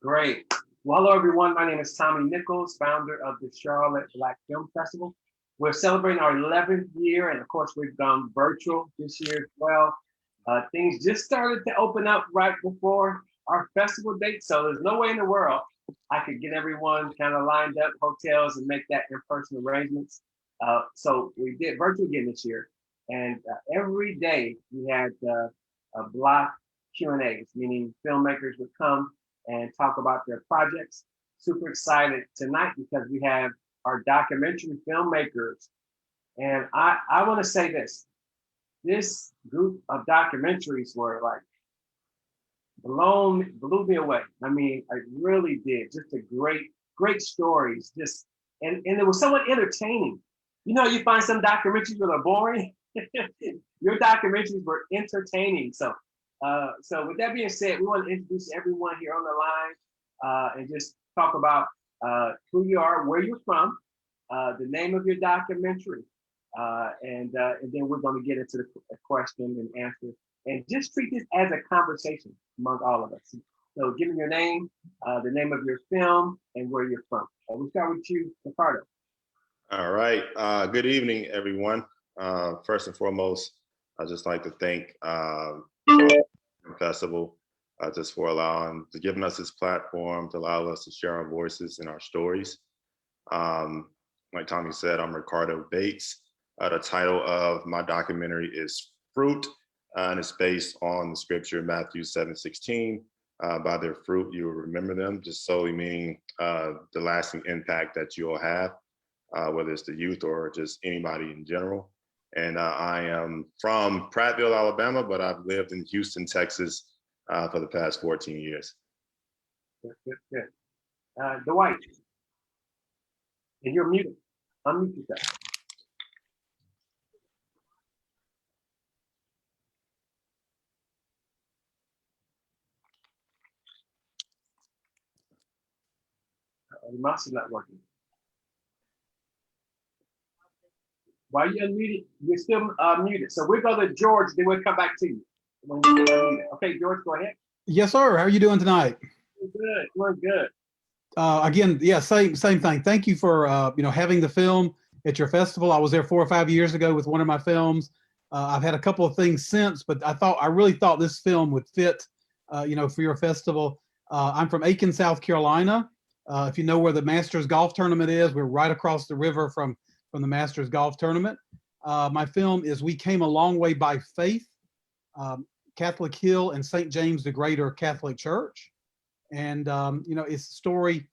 Great. Well, hello, everyone. My name is Tommy Nichols, founder of the Charlotte Black Film Festival. We're celebrating our 11th year, and of course, we've gone virtual this year as well. Things just started to open up right before our festival date, so there's no way in the world I could get everyone kind of lined up, hotels, and make that in-person arrangements. So we did virtual again this year, and every day we had a block Q&As, meaning filmmakers would come and talk about their projects. Super excited tonight because we have our documentary filmmakers. And I want to say this group of documentaries were like blew me away. I mean, I really did. Just a great stories. And it was somewhat entertaining. You know, you find some documentaries that are boring. Your documentaries were entertaining. So with that being said, we want to introduce everyone here on the line and just talk about who you are, where you're from, the name of your documentary, and then we're going to get into the question and answer, and just treat this as a conversation among all of us. So give me your name, the name of your film, and where you're from. We'll start with you, Ricardo. All right. Good evening, everyone. First and foremost, I'd just like to thank Festival just for giving us this platform to allow us to share our voices and our stories. Like Tommy said, I'm Ricardo Bates. The title of my documentary is Fruit, and it's based on the scripture Matthew 7:16. By their fruit you will remember them, just solely meaning the lasting impact that you'll have, whether it's the youth or just anybody in general. And I am from Prattville, Alabama, but I've lived in Houston, Texas for the past 14 years. Good. Dwight, and you're muted. Unmute yourself. The mouse is not working. Why are you unmuted? You're still muted. So we'll go to George, then we'll come back to you when you get unmuted. Okay, George, go ahead. Yes, sir. How are you doing tonight? We're good. Again, yeah, same thing. Thank you for having the film at your festival. I was there 4 or 5 years ago with one of my films. I've had a couple of things since, but I really thought this film would fit, for your festival. I'm from Aiken, South Carolina. If you know where the Masters Golf Tournament is, we're right across the river from the Masters Golf Tournament. My film is We Came a Long Way by Faith, Catholic Hill and St. James the Greater Catholic Church. And, it's a story,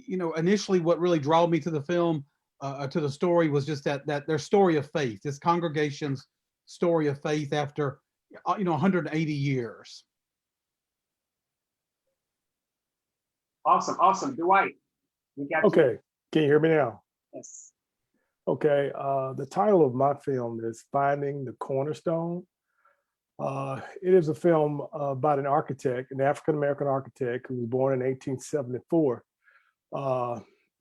initially what really drew me to the film, to the story was just that their story of faith, this congregation's story of faith after, 180 years. Awesome. Dwight, we got Okay, can you hear me now? Yes. Okay, the title of my film is Finding the Cornerstone. It is a film about an architect, an African-American architect who was born in 1874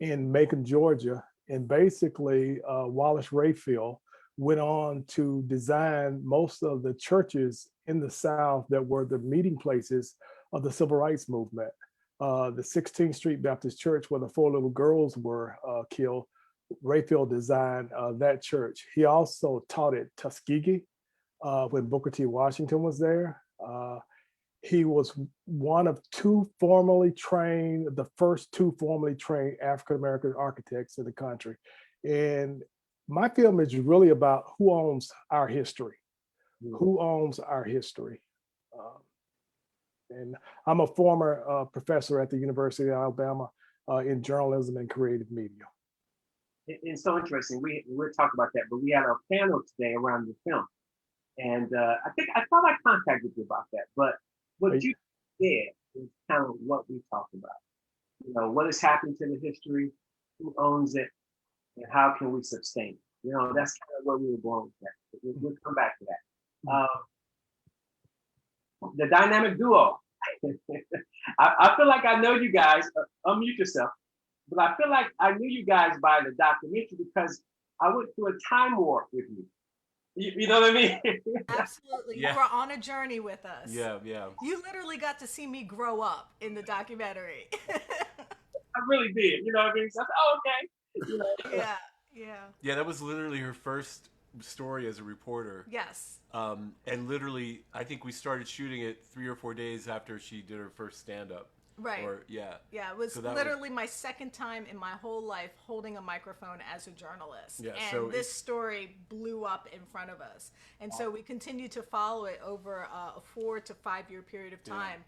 in Macon, Georgia. And basically, Wallace Rayfield went on to design most of the churches in the South that were the meeting places of the Civil Rights Movement. The 16th Street Baptist Church, where the 4 little girls were killed, Rayfield designed that church. He also taught at Tuskegee when Booker T. Washington was there. He was one of the first two formally trained African-American architects in the country. And my film is really about who owns our history. Who owns our history? And I'm a former professor at the University of Alabama in journalism and creative media. It's so interesting. We'll talk about that, but we had a panel today around the film. And I thought I contacted you about that, but what you did is kind of what we talked about. What has happened to the history, who owns it, and how can we sustain it? That's kind of where we were going with that. We'll come back to that. The dynamic duo. I feel like I know you guys. Unmute yourself. But I feel like I knew you guys by the documentary because I went through a time warp with you. You know what I mean? Absolutely. Yeah. You were on a journey with us. Yeah, yeah. You literally got to see me grow up in the documentary. I really did. You know what I mean? So I said, oh, okay. You know, Yeah, yeah. Yeah, that was literally her first story as a reporter. Yes. And literally, I think we started shooting it 3 or 4 days after she did her first stand-up. Right. Or yeah. Yeah, it was So that literally my second time in my whole life holding a microphone as a journalist. Yeah, and so this story blew up in front of us. And so we continued to follow it over a 4 to 5 year period of time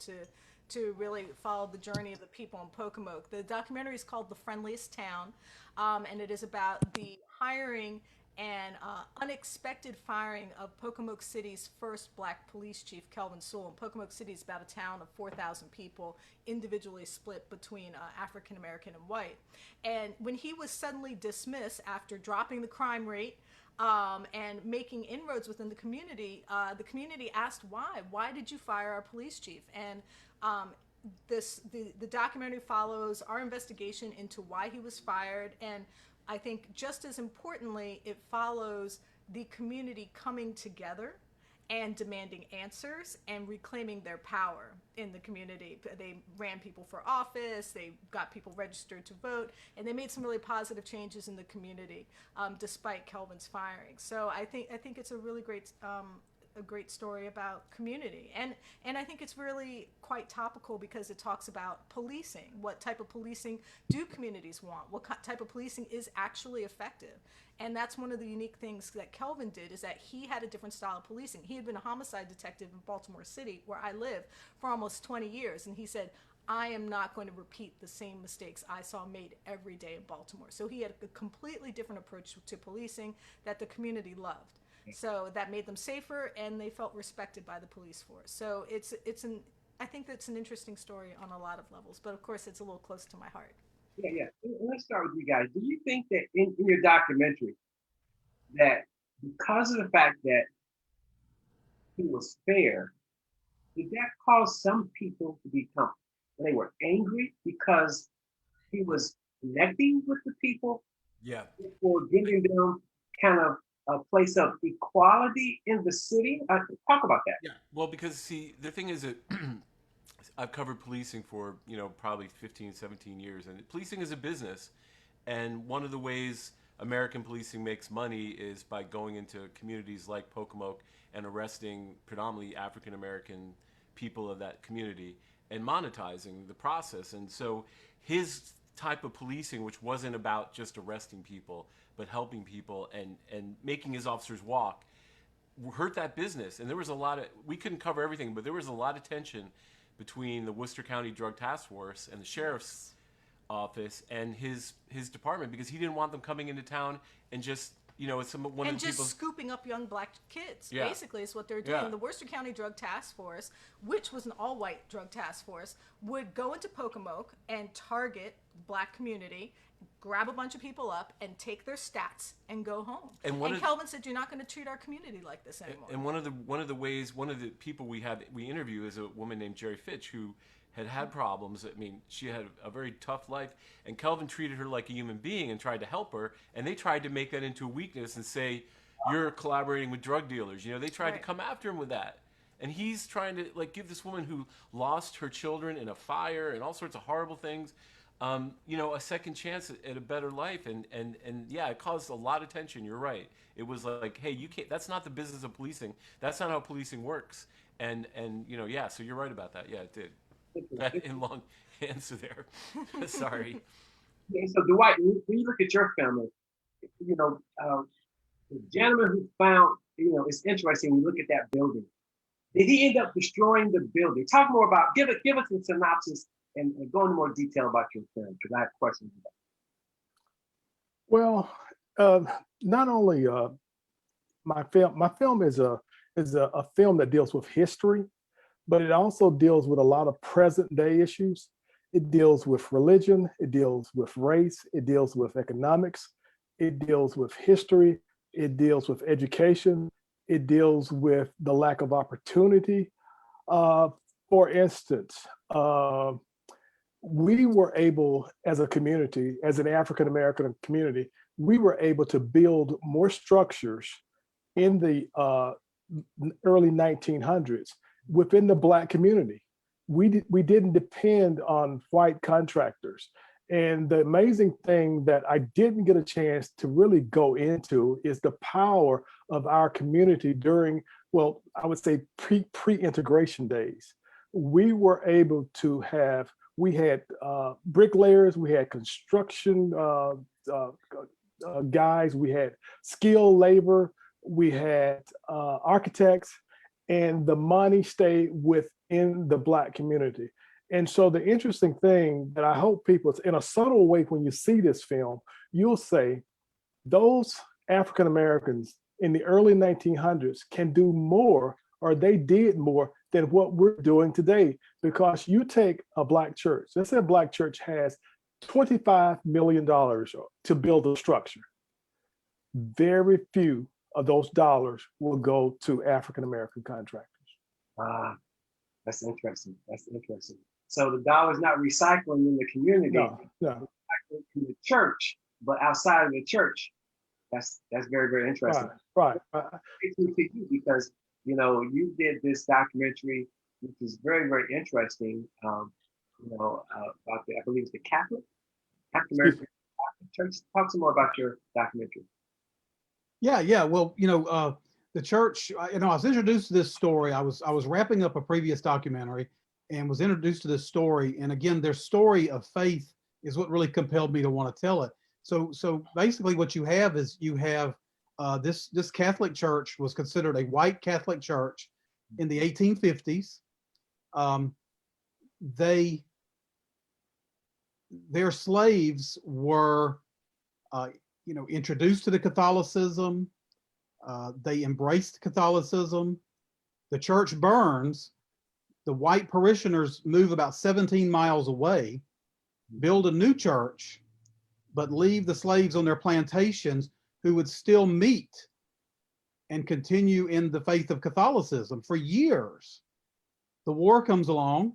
to really follow the journey of the people in Pocomoke. The documentary is called The Friendliest Town, and it is about the hiring and unexpected firing of Pocomoke City's first black police chief, Kelvin Sewell. And Pocomoke City is about a town of 4,000 people, individually split between African American and white. And when he was suddenly dismissed after dropping the crime rate and making inroads within the community asked why. Why did you fire our police chief? And the documentary follows our investigation into why he was fired, and I think just as importantly, it follows the community coming together and demanding answers and reclaiming their power in the community. They ran people for office, they got people registered to vote, and they made some really positive changes in the community despite Kelvin's firing. So I think it's a really great story about community, and I think it's really quite topical because it talks about policing. What type of policing do communities want? What type of policing is actually effective? And that's one of the unique things that Kelvin did, is that he had a different style of policing. He had been a homicide detective in Baltimore City, where I live, for almost 20 years, and he said, I am not going to repeat the same mistakes I saw made every day in Baltimore. So he had a completely different approach to policing that the community loved. So that made them safer, and they felt respected by the police force. So I think that's an interesting story on a lot of levels, but of course it's a little close to my heart. yeah. Let's start with you guys. Do you think that in your documentary, that because of the fact that he was fair, did that cause some people to become, they were angry because he was connecting with the people, Yeah. or giving them kind of a place of equality in the city? Talk about that. Yeah. Well, because see, the thing is that I've covered policing for, probably 15, 17 years, and policing is a business. And one of the ways American policing makes money is by going into communities like Pocomoke and arresting predominantly African American people of that community and monetizing the process. And so his type of policing, which wasn't about just arresting people, but helping people and making his officers walk, hurt that business. And there was we couldn't cover everything, but there was a lot of tension between the Worcester County Drug Task Force and the sheriff's office and his department, because he didn't want them coming into town and just Scooping up young black kids, Yeah. basically, is what they're doing. Yeah. The Worcester County Drug Task Force, which was an all-white drug task force, would go into Pocomoke and target black community, grab a bunch of people up, and take their stats and go home. And Kelvin said, "You're not going to treat our community like this anymore." And one of the people we interview is a woman named Jerry Fitch, who had problems. I mean, she had a very tough life, and Kelvin treated her like a human being and tried to help her, and they tried to make that into a weakness and say, you're collaborating with drug dealers. They tried to come after him with that. And he's trying to give this woman who lost her children in a fire and all sorts of horrible things, a second chance at a better life. And yeah, it caused a lot of tension. You're right. It was like, hey, you can't, that's not the business of policing. That's not how policing works. And yeah, so you're right about that. Yeah, it did. In long answer there. Sorry. Yeah, so Dwight, when you look at your film, the gentleman who found, it's interesting when you look at that building. Did he end up destroying the building? Talk more about, give us a synopsis and go into more detail about your film, because I have questions about Well, not only my film is a film that deals with history, but it also deals with a lot of present day issues. It deals with religion, it deals with race, it deals with economics, it deals with history, it deals with education, it deals with the lack of opportunity. For instance, we were able, as a community, as an African American community, we were able to build more structures in the early 1900s within the Black community. We didn't depend on white contractors. And the amazing thing that I didn't get a chance to really go into is the power of our community during, well, I would say pre-integration days. We were able to have, we had bricklayers, we had construction guys, we had skilled labor, we had architects, and the money stayed within the Black community. And so the interesting thing that I hope people, in a subtle way, when you see this film, you'll say, those African Americans in the early 1900s can do more, or they did more than what we're doing today. Because you take a Black church, let's say a Black church has $25 million to build a structure. Very few of those dollars will go to African American contractors. That's interesting. That's interesting. So the dollar's not recycling in the community, no. Recycling in the church, but outside of the church. That's very, very interesting. Right. Because you did this documentary, which is very, very interesting. About the, I believe it's the Catholic African American Church. Talk some more about your documentary. Yeah. Well, the church. I was introduced to this story. I was wrapping up a previous documentary and was introduced to this story. And again, their story of faith is what really compelled me to want to tell it. So basically, what you have is this Catholic church was considered a white Catholic church in the 1850s. Their slaves were, introduced to the Catholicism. They embraced Catholicism. The church burns. The white parishioners move about 17 miles away, build a new church, but leave the slaves on their plantations who would still meet and continue in the faith of Catholicism for years. The war comes along.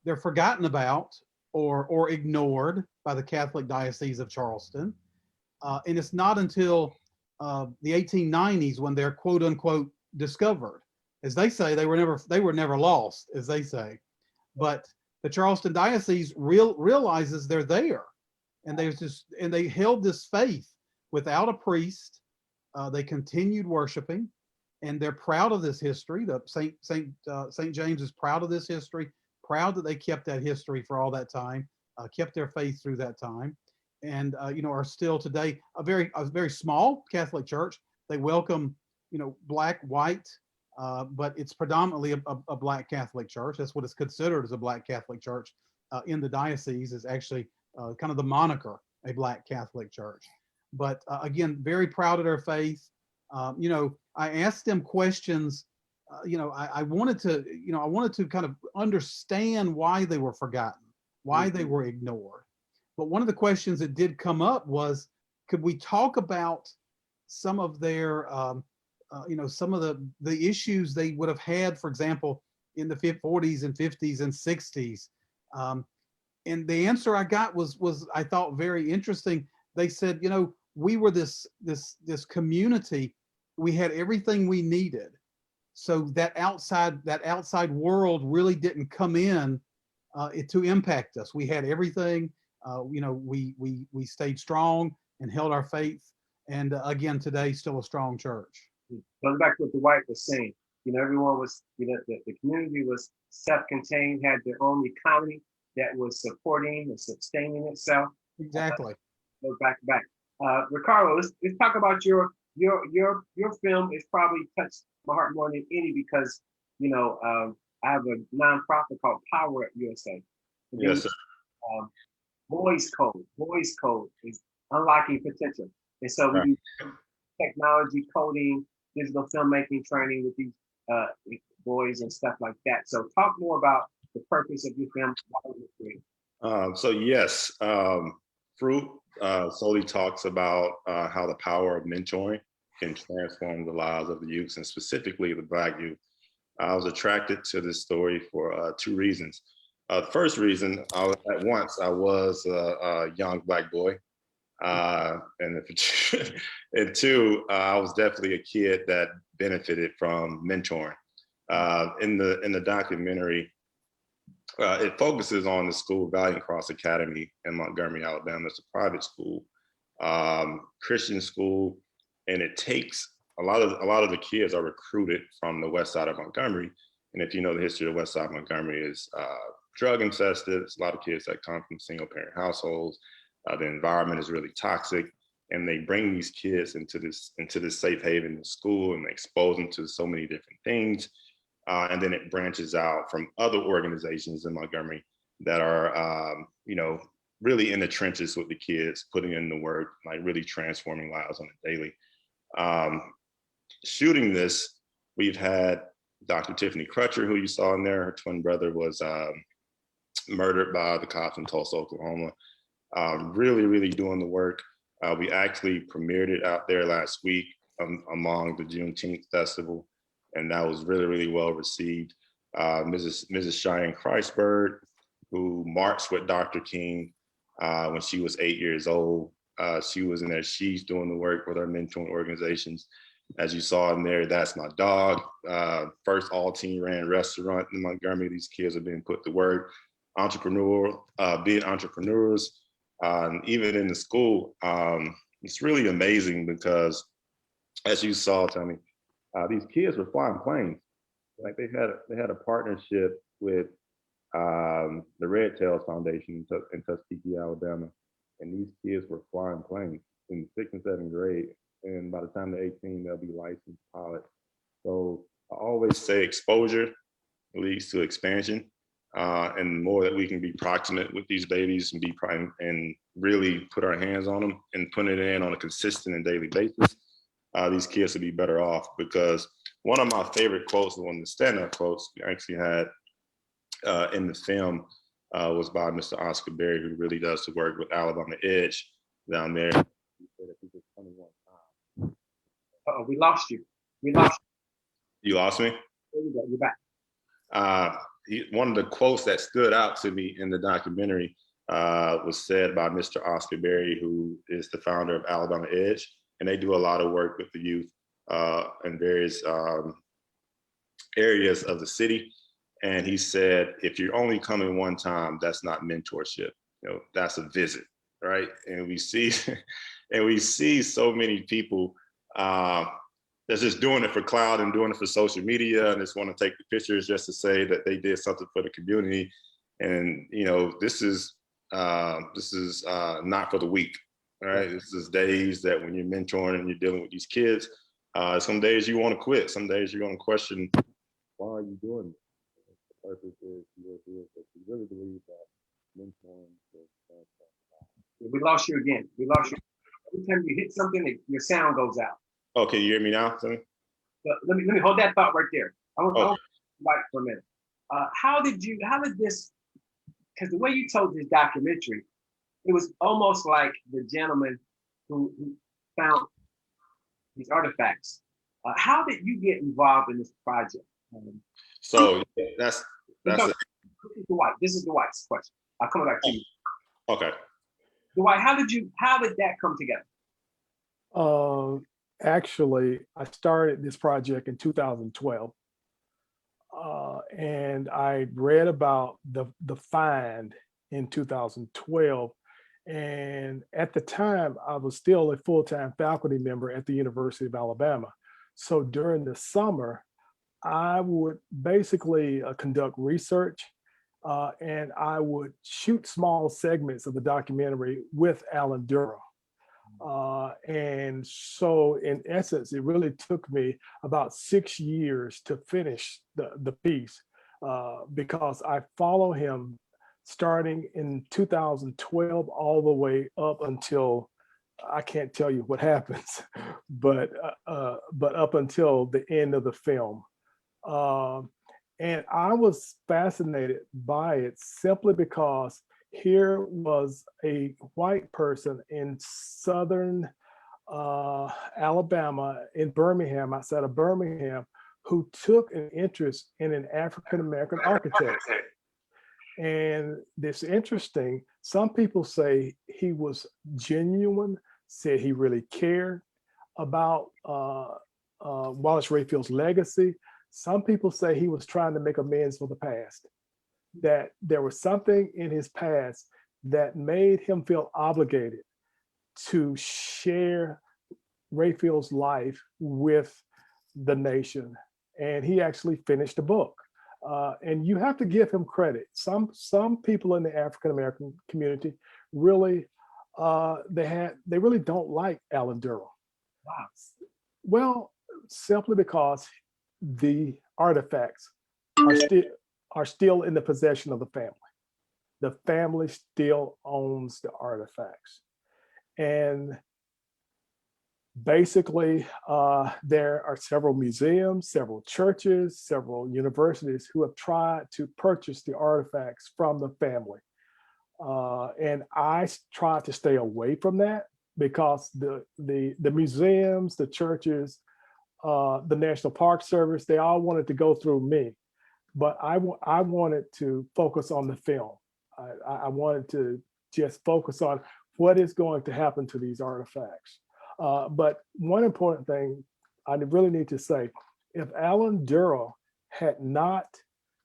They're forgotten about or ignored by the Catholic Diocese of Charleston. And it's not until the 1890s when they're quote unquote discovered. As they say, they were never lost, as they say. But the Charleston Diocese realizes they're there. And they held this faith without a priest. They continued worshiping, and they're proud of this history. The St. James is proud of this history, proud that they kept that history for all that time, kept their faith through that time, and are still today a very small Catholic church. They welcome Black, white, but it's predominantly a Black Catholic church. That's what is considered as a Black Catholic church in the diocese. Is actually kind of the moniker, a Black Catholic church. But again, very proud of their faith. I asked them questions. I wanted to kind of understand why they were forgotten, why they were ignored. But one of the questions that did come up was, could we talk about some of their, some of the issues they would have had, for example, in the 40s and 50s and 60s. And the answer I got was I thought very interesting. They said, we were this community. We had everything we needed. So that outside world really didn't come in to impact us. We had everything. We stayed strong and held our faith. And again, today, still a strong church. Going back to what the Dwight was saying, everyone was, the community was self-contained, had their own economy that was supporting and sustaining itself. Exactly. Go back to back. Ricardo, let's talk about your film. It's probably touched my heart more than any because I have a nonprofit called Power Up USA. Yes, sir. Boys Code is unlocking potential, and so we do technology, coding, digital filmmaking training with these boys and stuff like that. So talk more about the purpose of your film. Fruit solely talks about how the power of mentoring can transform the lives of the youth, and specifically the Black youth. I was attracted to this story for two reasons. The first reason, I was a young Black boy. And if and two, I was definitely a kid that benefited from mentoring. In the documentary, it focuses on the school Valiant Cross Academy in Montgomery, Alabama. It's a private school, Christian school, and it takes a lot of the kids are recruited from the west side of Montgomery. And if you know the history of the west side of Montgomery is drug infested. It's a lot of kids that come from single parent households. The environment is really toxic, and they bring these kids into this safe haven in school, and they expose them to so many different things. And then it branches out from other organizations in Montgomery that are, really in the trenches with the kids, putting in the work, like really transforming lives on a daily. Shooting this, we've had Dr. Tiffany Crutcher, who you saw in there. Her twin brother was murdered by the cops in Tulsa, Oklahoma. Really, really doing the work. We actually premiered it out there last week among the Juneteenth festival, and that was really, really well received. Mrs. Cheyenne Christberg, who marched with Dr. King when she was 8 years old. She was in there. She's doing the work with our mentoring organizations. As you saw in there, That's My Dog. First all-teen ran restaurant in Montgomery. These kids are being put to work. Being entrepreneurs. Even in the school, it's really amazing because, as you saw, Tommy, these kids were flying planes. Like they had a partnership with the Red Tails Foundation in Tuskegee, Alabama, and these kids were flying planes in 6th and 7th grade. And by the time they're 18, they'll be licensed pilots. So I always say exposure leads to expansion. And the more that we can be proximate with these babies and really put our hands on them and put it in on a consistent and daily basis, these kids will be better off. Because one of my favorite quotes, one of the stand-up quotes we actually had in the film was by Mr. Oscar Berry, who really does the work with Alabama Edge down there. He said if he could come in one time. Uh-oh, we lost you. We lost you. You lost me? There you go. You're back. One of the quotes that stood out to me in the documentary was said by Mr. Oscar Berry, who is the founder of Alabama Edge, and they do a lot of work with the youth in various areas of the city. And he said, if you're only coming one time, that's not mentorship. That's a visit, right? And we see so many people that's just doing it for clout and doing it for social media and just want to take the pictures just to say that they did something for the community. And this is not for the weak, right? This is days that when you're mentoring and you're dealing with these kids, some days you want to quit. Some days you're going to question, why are you doing this? The purpose is you're here, but you really believe that mentoring is. We lost you again. We lost you. Every time you hit something, your sound goes out. Oh, can you hear me now, Sonny? Let me hold that thought right there. I want to wait for a minute. How did this, because the way you told this documentary, it was almost like the gentleman who found these artifacts. How did you get involved in this project? So that's it. This is Dwight's question. I'll come back to you. Okay. Dwight, how did that come together? Actually, I started this project in 2012. And I read about the find in 2012. And at the time, I was still a full-time faculty member at the University of Alabama. So during the summer, I would basically conduct research and I would shoot small segments of the documentary with Alan Durham. And so in essence, it really took me about 6 years to finish the piece because I follow him starting in 2012 all the way up until, I can't tell you what happens, but up until the end of the film. And I was fascinated by it simply because here was a white person in southern Alabama, in Birmingham, outside of Birmingham, who took an interest in an African-American architect. And it's interesting. Some people say he was genuine, said he really cared about Wallace Rayfield's legacy. Some people say he was trying to make amends for the past, that there was something in his past that made him feel obligated to share Rayfield's life with the nation. And he actually finished the book. And you have to give him credit. Some people in the African American community really they really don't like Alan Durrell. Wow. Well, simply because the artifacts are still in the possession of the family. The family still owns the artifacts, and basically, there are several museums, several churches, several universities who have tried to purchase the artifacts from the family. And I try to stay away from that because the museums, the churches, the National Park Service, they all wanted to go through me. But I wanted to focus on the film. I wanted to just focus on what is going to happen to these artifacts. But one important thing I really need to say, if Alan Durrell had not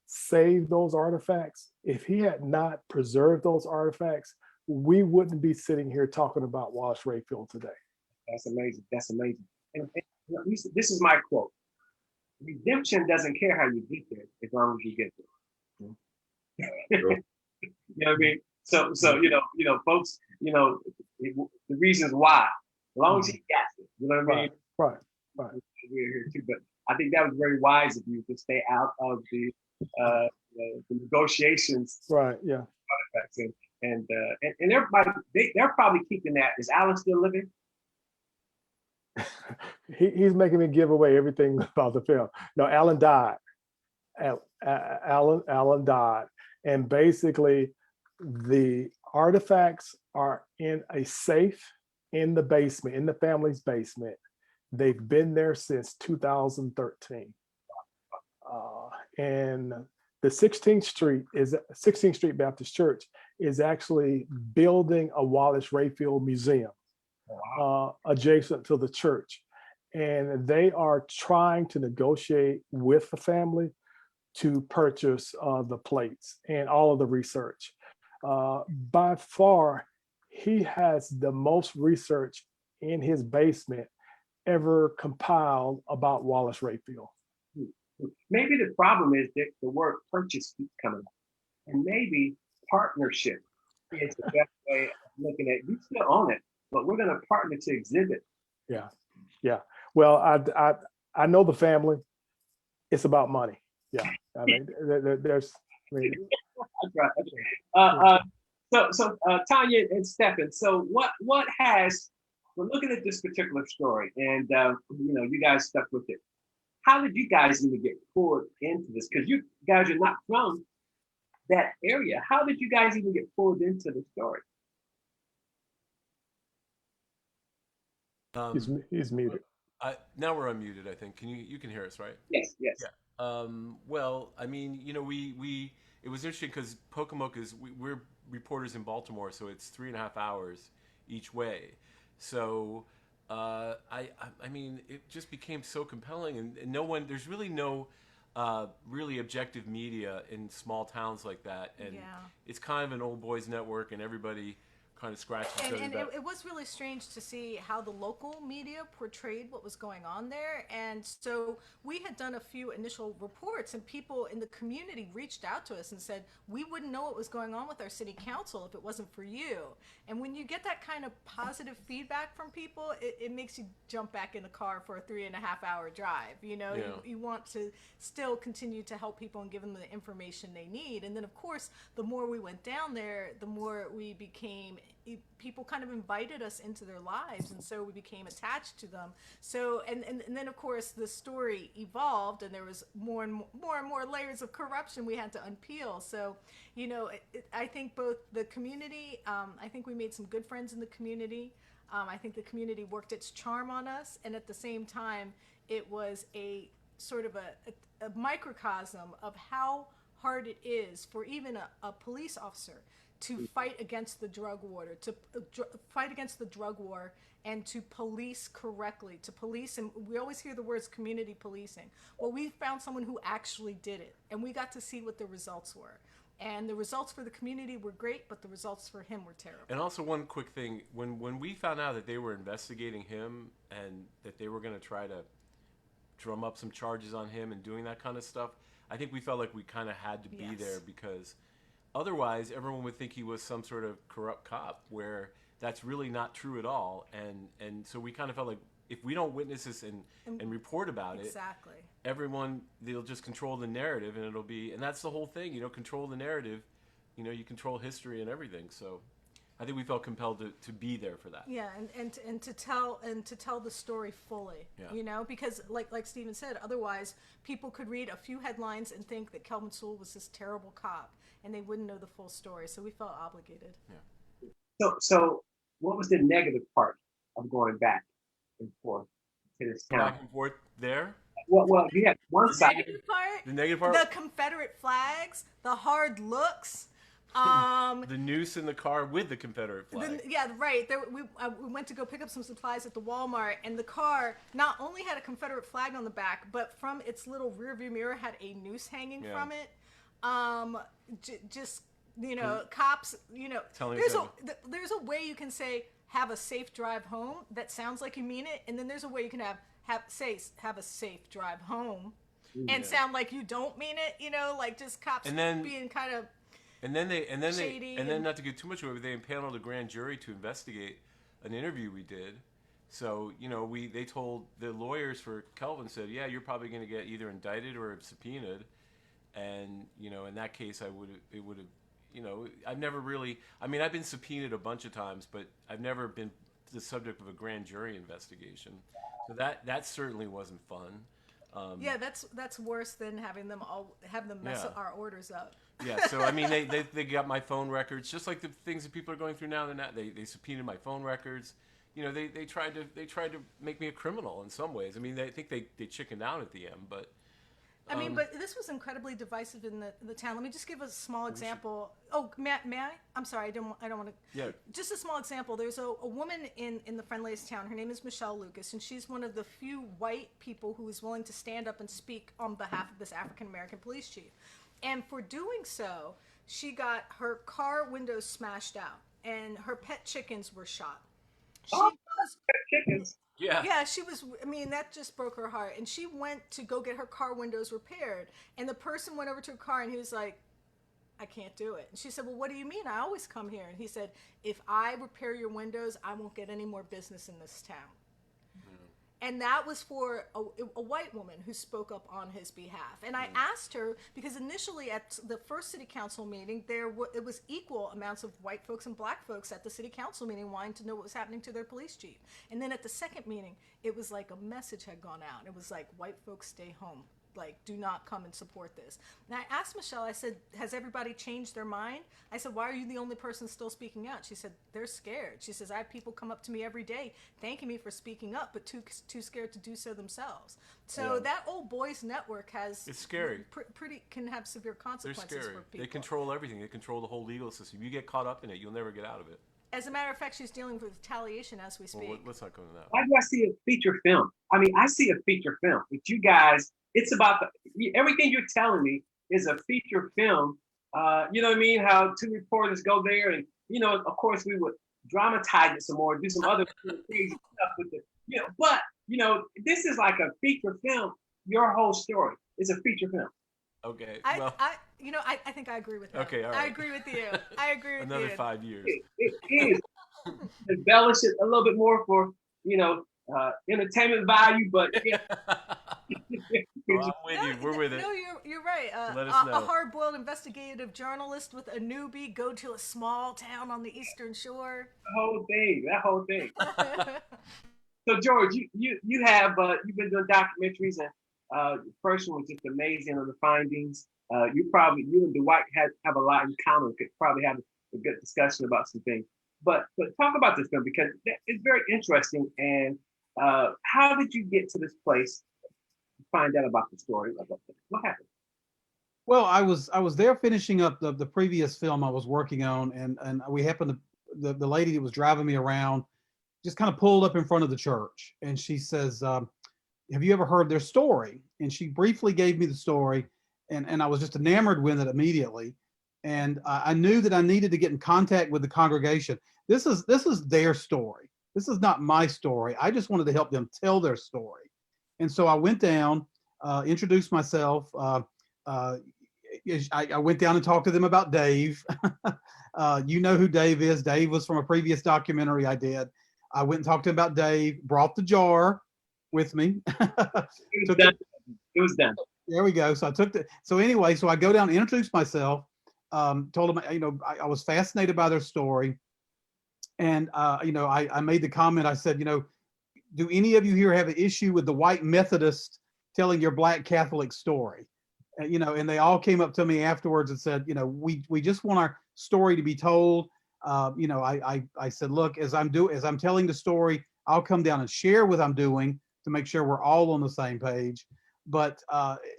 saved those artifacts, if he had not preserved those artifacts, we wouldn't be sitting here talking about Wallace Rayfield today. That's amazing. That's amazing. And this is my quote. Redemption doesn't care how you get there as long as you get there. Sure. You know what I mean? So folks, the reasons why, as long as he gets it, you know what I mean? Right. We're here too, but I think that was very wise of you to stay out of the negotiations. Right. Yeah. And everybody, they're probably keeping that. Is Alan still living? He's making me give away everything about the film. No, Alan died. Alan died, and basically, the artifacts are in a safe in the basement, in the family's basement. They've been there since 2013, and the 16th Street Baptist Church is actually building a Wallace Rayfield Museum. Wow. Adjacent to the church. And they are trying to negotiate with the family to purchase the plates and all of the research. By far, he has the most research in his basement ever compiled about Wallace Rayfield. Maybe the problem is that the word purchase keeps coming up. And maybe partnership is the best way of looking at it. You still own it, but we're going to partner to exhibit. Yeah. Well, I know the family. It's about money. Yeah. I mean, there's. That's right. So Tanya and Stephen. So what has? We're looking at this particular story, and you guys stuck with it. How did you guys even get pulled into this? Because you guys are not from that area. How did you guys even get pulled into the story? He's muted. Now we're unmuted, I think. You can hear us, right? Yes. Yeah. Well, I mean, we it was interesting because Pocomoke we're reporters in Baltimore, so it's 3.5 hours each way. So I mean, it just became so compelling, and there's really no really objective media in small towns like that, and it's kind of an old boys network, and everybody kind of scratches each other. And it was really strange to see how the local media portrayed what was going on there. And so we had done a few initial reports, and people in the community reached out to us and said, we wouldn't know what was going on with our city council if it wasn't for you. And when you get that kind of positive feedback from people, it makes you jump back in the car for a 3.5 hour drive. You want to still continue to help people and give them the information they need. And then, of course, the more we went down there, the more we became, people kind of invited us into their lives, and so we became attached to them. So and then, of course, the story evolved, and there was more and more layers of corruption we had to unpeel. So I think both the community, I think we made some good friends in the community. I think the community worked its charm on us, and at the same time, it was a sort of a microcosm of how hard it is for even a police officer to fight against the drug war, fight against the drug war, and to police correctly, to police. And we always hear the words community policing. Well, we found someone who actually did it, and we got to see what the results were. And the results for the community were great, but the results for him were terrible. And also, one quick thing: when we found out that they were investigating him and that they were going to try to drum up some charges on him and doing that kind of stuff, I think we felt like we kind of had to be there, because otherwise everyone would think he was some sort of corrupt cop, where that's really not true at all. And so we kind of felt like if we don't witness this and report about it, everyone, they'll just control the narrative, and it'll be, and that's the whole thing, you know, control the narrative, you know, you control history and everything. So I think we felt compelled to be there for that. Yeah, and to tell the story fully, you know, because like Stephen said, otherwise people could read a few headlines and think that Kelvin Sewell was this terrible cop, and they wouldn't know the full story. So we felt obligated. Yeah. So what was the negative part of going back and forth to this town? Back and forth there. Well, you had one side. The negative part. The Confederate flags, the hard looks. The noose in the car with the Confederate flag. Yeah, right. We went to go pick up some supplies at the Walmart, and the car not only had a Confederate flag on the back, but from its little rearview mirror had a noose hanging from it. Just, you know, cops, you know, there's a way you can say have a safe drive home that sounds like you mean it, and then there's a way you can have a safe drive home and sound like you don't mean it, you know, like just cops being kind of shady. And then not to get too much away, but they impaneled a grand jury to investigate an interview we did. So, you know, they told the lawyers for Kelvin, said, yeah, you're probably going to get either indicted or subpoenaed. And, you know, in that case, it would have, you know, I've never really, I mean, I've been subpoenaed a bunch of times, but I've never been the subject of a grand jury investigation. So that certainly wasn't fun. Yeah, that's worse than having them mess our orders up. Yeah, so I mean, they got my phone records, just like the things that people are going through now. They subpoenaed my phone records. You know, they tried to make me a criminal in some ways. I mean, I think they chickened out at the end, but. I mean, but this was incredibly divisive in the town. Let me just give a small example. Oh, may I? I'm sorry, I don't want to. Yeah. Just a small example. There's a woman in the friendliest town. Her name is Michelle Lucas, and she's one of the few white people who is willing to stand up and speak on behalf of this African American police chief. And for doing so, she got her car windows smashed out, and her pet chickens were shot. Chickens. Yeah, she was, I mean, that just broke her heart. And she went to go get her car windows repaired. And the person went over to her car and he was like, I can't do it. And she said, well, what do you mean? I always come here. And he said, if I repair your windows, I won't get any more business in this town. And that was for a white woman who spoke up on his behalf. And I asked her, because initially at the first city council meeting, it was equal amounts of white folks and black folks at the city council meeting wanting to know what was happening to their police chief. And then at the second meeting, it was like a message had gone out. It was like, white folks stay home. Like, do not come and support this. And I asked Michelle, I said, has everybody changed their mind? I said, why are you the only person still speaking out? She said, they're scared. She says, I have people come up to me every day thanking me for speaking up, but too scared to do so themselves. So that old boys network it's scary. Can have severe consequences They're scary. for people. They control everything. They control the whole legal system. You get caught up in it, you'll never get out of it. As a matter of fact, she's dealing with retaliation as we speak. Well, let's not go into that. Why do I see a feature film? I mean, I see a feature film, but you guys, it's about everything you're telling me is a feature film. You know what I mean? How two reporters go there, and you know, of course, we would dramatize it some more, do some other crazy stuff with it. You know, but you know, this is like a feature film. Your whole story is a feature film. Okay. I think I agree with that. Okay, all right. I agree with you. I agree with you. Another 5 years. It is. Embellish it a little bit more for, you know, entertainment value, but yeah. Well, I'm with you. We're with it. No, you're right. Let us know. A hard-boiled investigative journalist with a newbie go to a small town on the Eastern Shore. That whole thing. So George, you have you've been doing documentaries, and the first one was just amazing on the findings. You and Dwight have a lot in common. Could probably have a good discussion about some things. But talk about this film, because it's very interesting. And how did you get to this place to find out about the story? What happened? Well, I was there finishing up the previous film I was working on, and we happened to the lady that was driving me around just kind of pulled up in front of the church, and she says, "Have you ever heard their story?" And she briefly gave me the story, and I was just enamored with it immediately, and I knew that I needed to get in contact with the congregation. This is their story. This is not my story. I just wanted to help them tell their story, and so I went down, introduced myself. Uh, I went down and talked to them about Dave. You know who Dave is. Dave was from a previous documentary I did. I went and talked to him about Dave, brought the jar with me. It was done. It was done. There we go. So I took so anyway, so I go down and introduced myself, told them, I was fascinated by their story. And, I made the comment, I said, do any of you here have an issue with the white Methodist telling your black Catholic story? And they all came up to me afterwards and said, we just want our story to be told. I said, look, as I'm telling the story, I'll come down and share what I'm doing to make sure we're all on the same page. But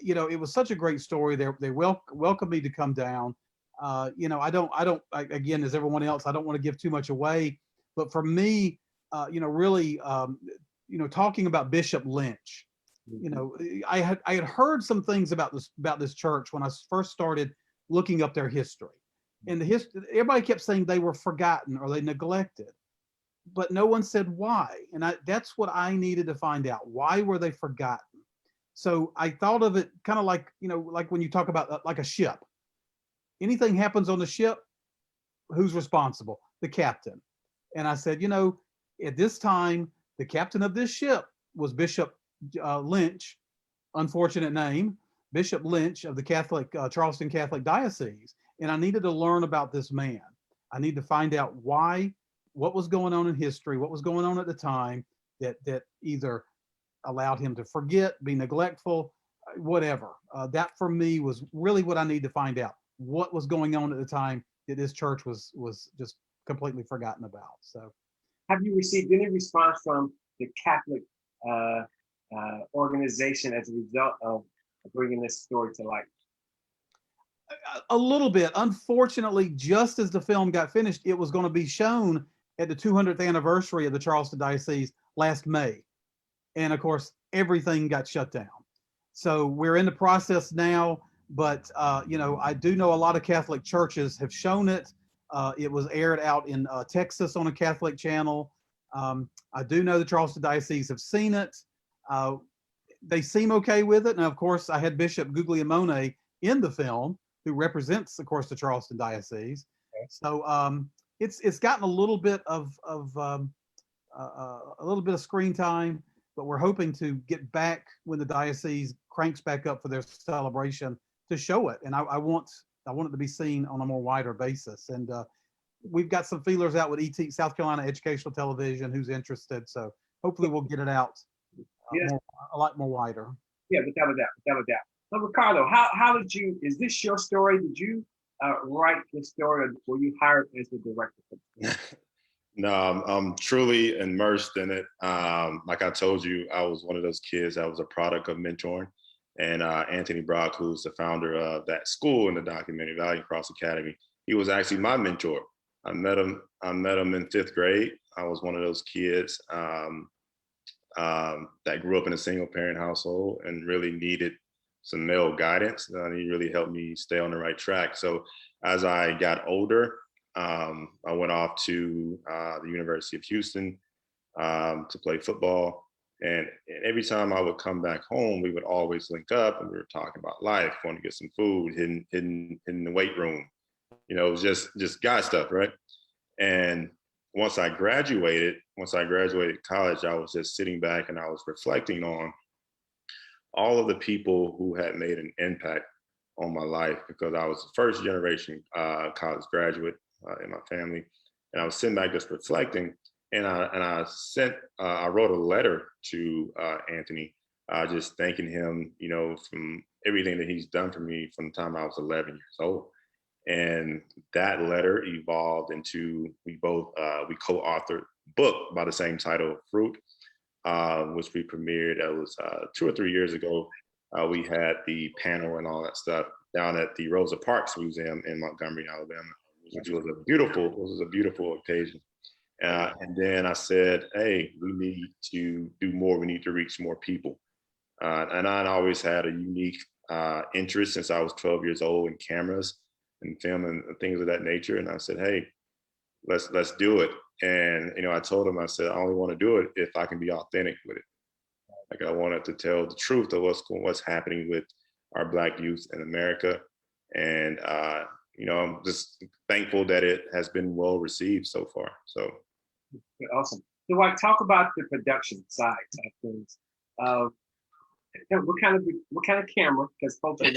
it was such a great story. They welcomed me to come down. Again, as everyone else, I don't want to give too much away. But for me, really, talking about Bishop Lynch, I had heard some things about this church when I first started looking up their history. And everybody kept saying they were forgotten or they neglected, but no one said why. And that's what I needed to find out. Why were they forgotten? So I thought of it kind of like when you talk about like a ship. Anything happens on the ship, who's responsible? The captain. And I said, at this time, the captain of this ship was Bishop Lynch, unfortunate name, Bishop Lynch of the Charleston Catholic Diocese. And I needed to learn about this man. I need to find out what was going on in history, what was going on at the time that either allowed him to forget, be neglectful, whatever. That for me was really what I need to find out. What was going on at the time that this church was just completely forgotten about. So, have you received any response from the Catholic organization as a result of bringing this story to light? A little bit. Unfortunately, just as the film got finished, it was going to be shown at the 200th anniversary of the Charleston Diocese last May. And of course, everything got shut down. So we're in the process now, but I do know a lot of Catholic churches have shown it. It was aired out in Texas on a Catholic channel. I do know the Charleston Diocese have seen it. They seem okay with it. Now, of course, I had Bishop Guglielmone in the film, who represents, of course, the Charleston Diocese. Okay. So it's gotten a little bit of screen time, but we're hoping to get back when the diocese cranks back up for their celebration to show it. And I want it to be seen on a more wider basis. And we've got some feelers out with South Carolina Educational Television, who's interested. So hopefully we'll get it out a lot more wider. Yeah, without a doubt. So Ricardo, how did you? Is this your story? Did you write this story, or were you hired as the director? No, I'm truly immersed in it. Like I told you, I was one of those kids that was a product of mentoring. And Anthony Brock, who's the founder of that school in the documentary, Valley Cross Academy, he was actually my mentor. I met him in 5th grade. I was one of those kids that grew up in a single parent household and really needed some male guidance. He really helped me stay on the right track. So as I got older, I went off to the University of Houston to play football. And every time I would come back home, we would always link up and we were talking about life, going to get some food, hidden in the weight room. It was just guy stuff, right? And once I graduated college, I was just sitting back and I was reflecting on all of the people who had made an impact on my life, because I was the first generation college graduate in my family. And I was sitting back just reflecting. And I wrote a letter to Anthony, just thanking him, from everything that he's done for me from the time I was 11 years old. And that letter evolved into, we co-authored a book by the same title, Fruit, which we premiered. It was 2 or 3 years ago. We had the panel and all that stuff. down at the Rosa Parks Museum in Montgomery, Alabama, which was a beautiful occasion. And then I said, hey, we need to do more. We need to reach more people. And I always had a unique interest since I was 12 years old in cameras and film and things of that nature. And I said, hey, let's do it. And I told him, I said, I only want to do it if I can be authentic with it. Like I wanted to tell the truth of what's happening with our Black youth in America. And I'm just thankful that it has been well received so far. So awesome. So, like, talk about the production side of things. What kind of camera? Because folks are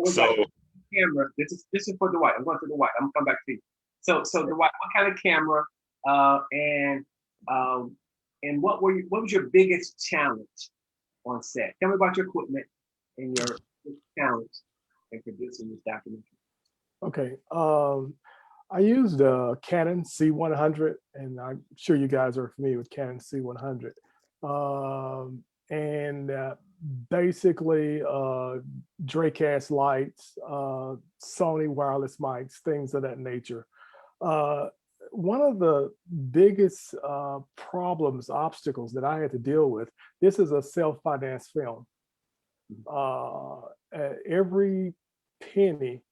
so camera. This is for Dwight. I'm going to Dwight. I'm gonna come back to you. So Dwight, what kind of camera? And what was your biggest challenge on set? Tell me about your equipment and your challenge in producing this documentary. Okay. I used a Canon C100, and I'm sure you guys are familiar with Canon C100. Basically Dracast lights, Sony wireless mics, things of that nature. One of the biggest obstacles that I had to deal with, this is a self-financed film. Every penny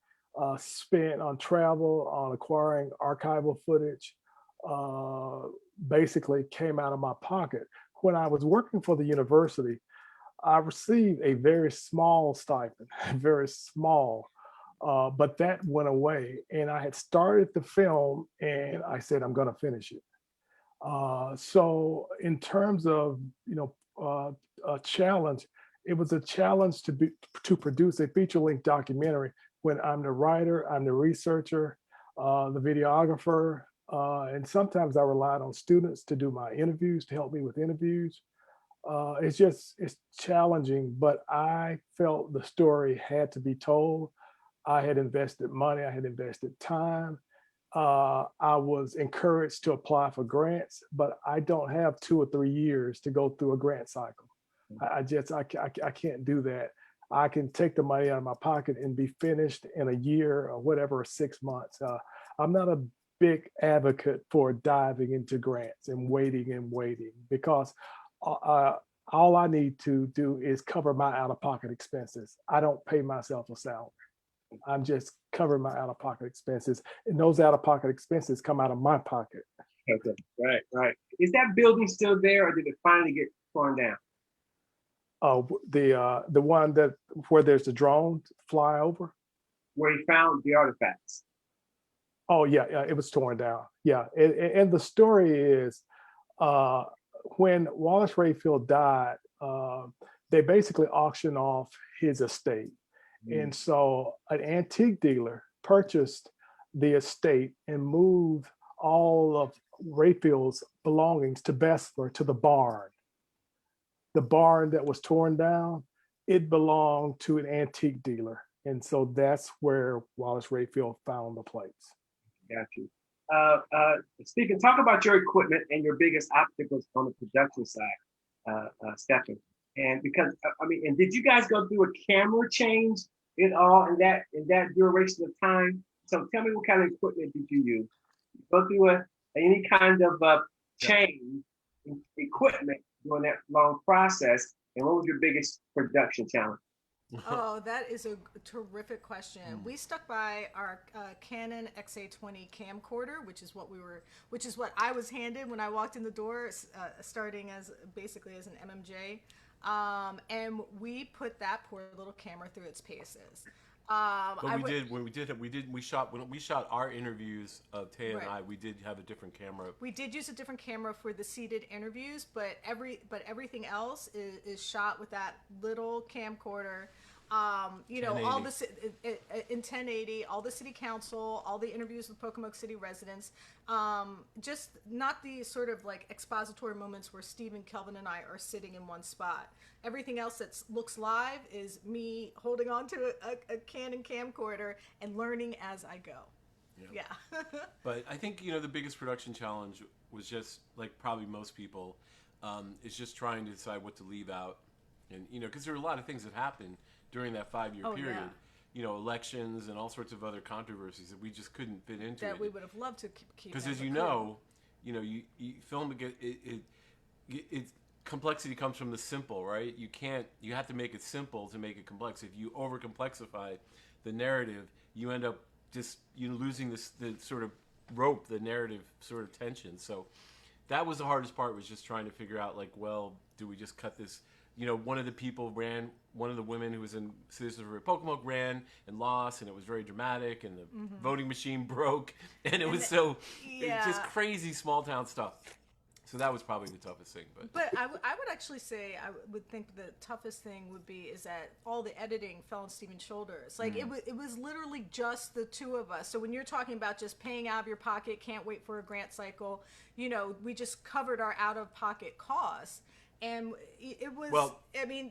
spent on travel, on acquiring archival footage, basically came out of my pocket. When I was working for the university, I received a very small stipend, very small, but that went away. And I had started the film and I said, I'm gonna finish it. So in terms of, a challenge, it was a challenge to produce a feature-length documentary when I'm the writer, I'm the researcher, the videographer, and sometimes I relied on students to do my interviews, to help me with interviews. It's challenging, but I felt the story had to be told. I had invested money, I had invested time. I was encouraged to apply for grants, but I don't have 2 or 3 years to go through a grant cycle. I can't do that. I can take the money out of my pocket and be finished in a year or whatever, or 6 months. I'm not a big advocate for diving into grants and waiting because all I need to do is cover my out-of-pocket expenses. I don't pay myself a salary. I'm just covering my out-of-pocket expenses, and those out-of-pocket expenses come out of my pocket. Okay, right. Is that building still there, or did it finally get torn down? Oh, the one where there's the drone fly over? Where he found the artifacts. Oh yeah, it was torn down. Yeah, and the story is, when Wallace Rayfield died, they basically auctioned off his estate. And so an antique dealer purchased the estate and moved all of Rayfield's belongings to Bessemer, to the barn. The barn that was torn down, it belonged to an antique dealer. And so that's where Wallace Rayfield found the plates. Got you. Stephen, talk about your equipment and your biggest obstacles on the production side, Stephen. And because and did you guys go through a camera change at all in that duration of time? So tell me, what kind of equipment did you use? Go through any kind of change in equipment during that long process, and what was your biggest production challenge? Oh, that is a terrific question. We stuck by our Canon XA20 camcorder, which is what I was handed when I walked in the door, starting basically as an MMJ, and we put that poor little camera through its paces. But we shot our interviews of Taya and I. We did have a different camera. We did use a different camera for the seated interviews, but everything else is shot with that little camcorder. All the in 1080, all the city council, all the interviews with Pocomoke City residents, just not the sort of like expository moments where Stephen, Kelvin, and I are sitting in one spot. Everything else that looks live is me holding on to a Canon camcorder and learning as I go. Yeah. But I think, the biggest production challenge was just like probably most people, is just trying to decide what to leave out. And, because there were a lot of things that happened during that 5-year period. elections and all sorts of other controversies that we just couldn't fit into That it. we would have loved to keep. Because in, as but you couldn't. know, you film it complexity comes from the simple, right? You have to make it simple to make it complex. If you over complexify the narrative, you end up just losing the sort of rope, the narrative sort of tension. So that was the hardest part, was just trying to figure out, like, well, do we just cut this? One of the women who was in Citizens for Pocomoke ran and lost, and it was very dramatic, and the voting machine broke, and it was just crazy small town stuff. So that was probably the toughest thing. But I would actually say, I would think the toughest thing would be is that all the editing fell on Steven's shoulders. Like it was literally just the two of us. So when you're talking about just paying out of your pocket, can't wait for a grant cycle, we just covered our out of pocket costs. And it was,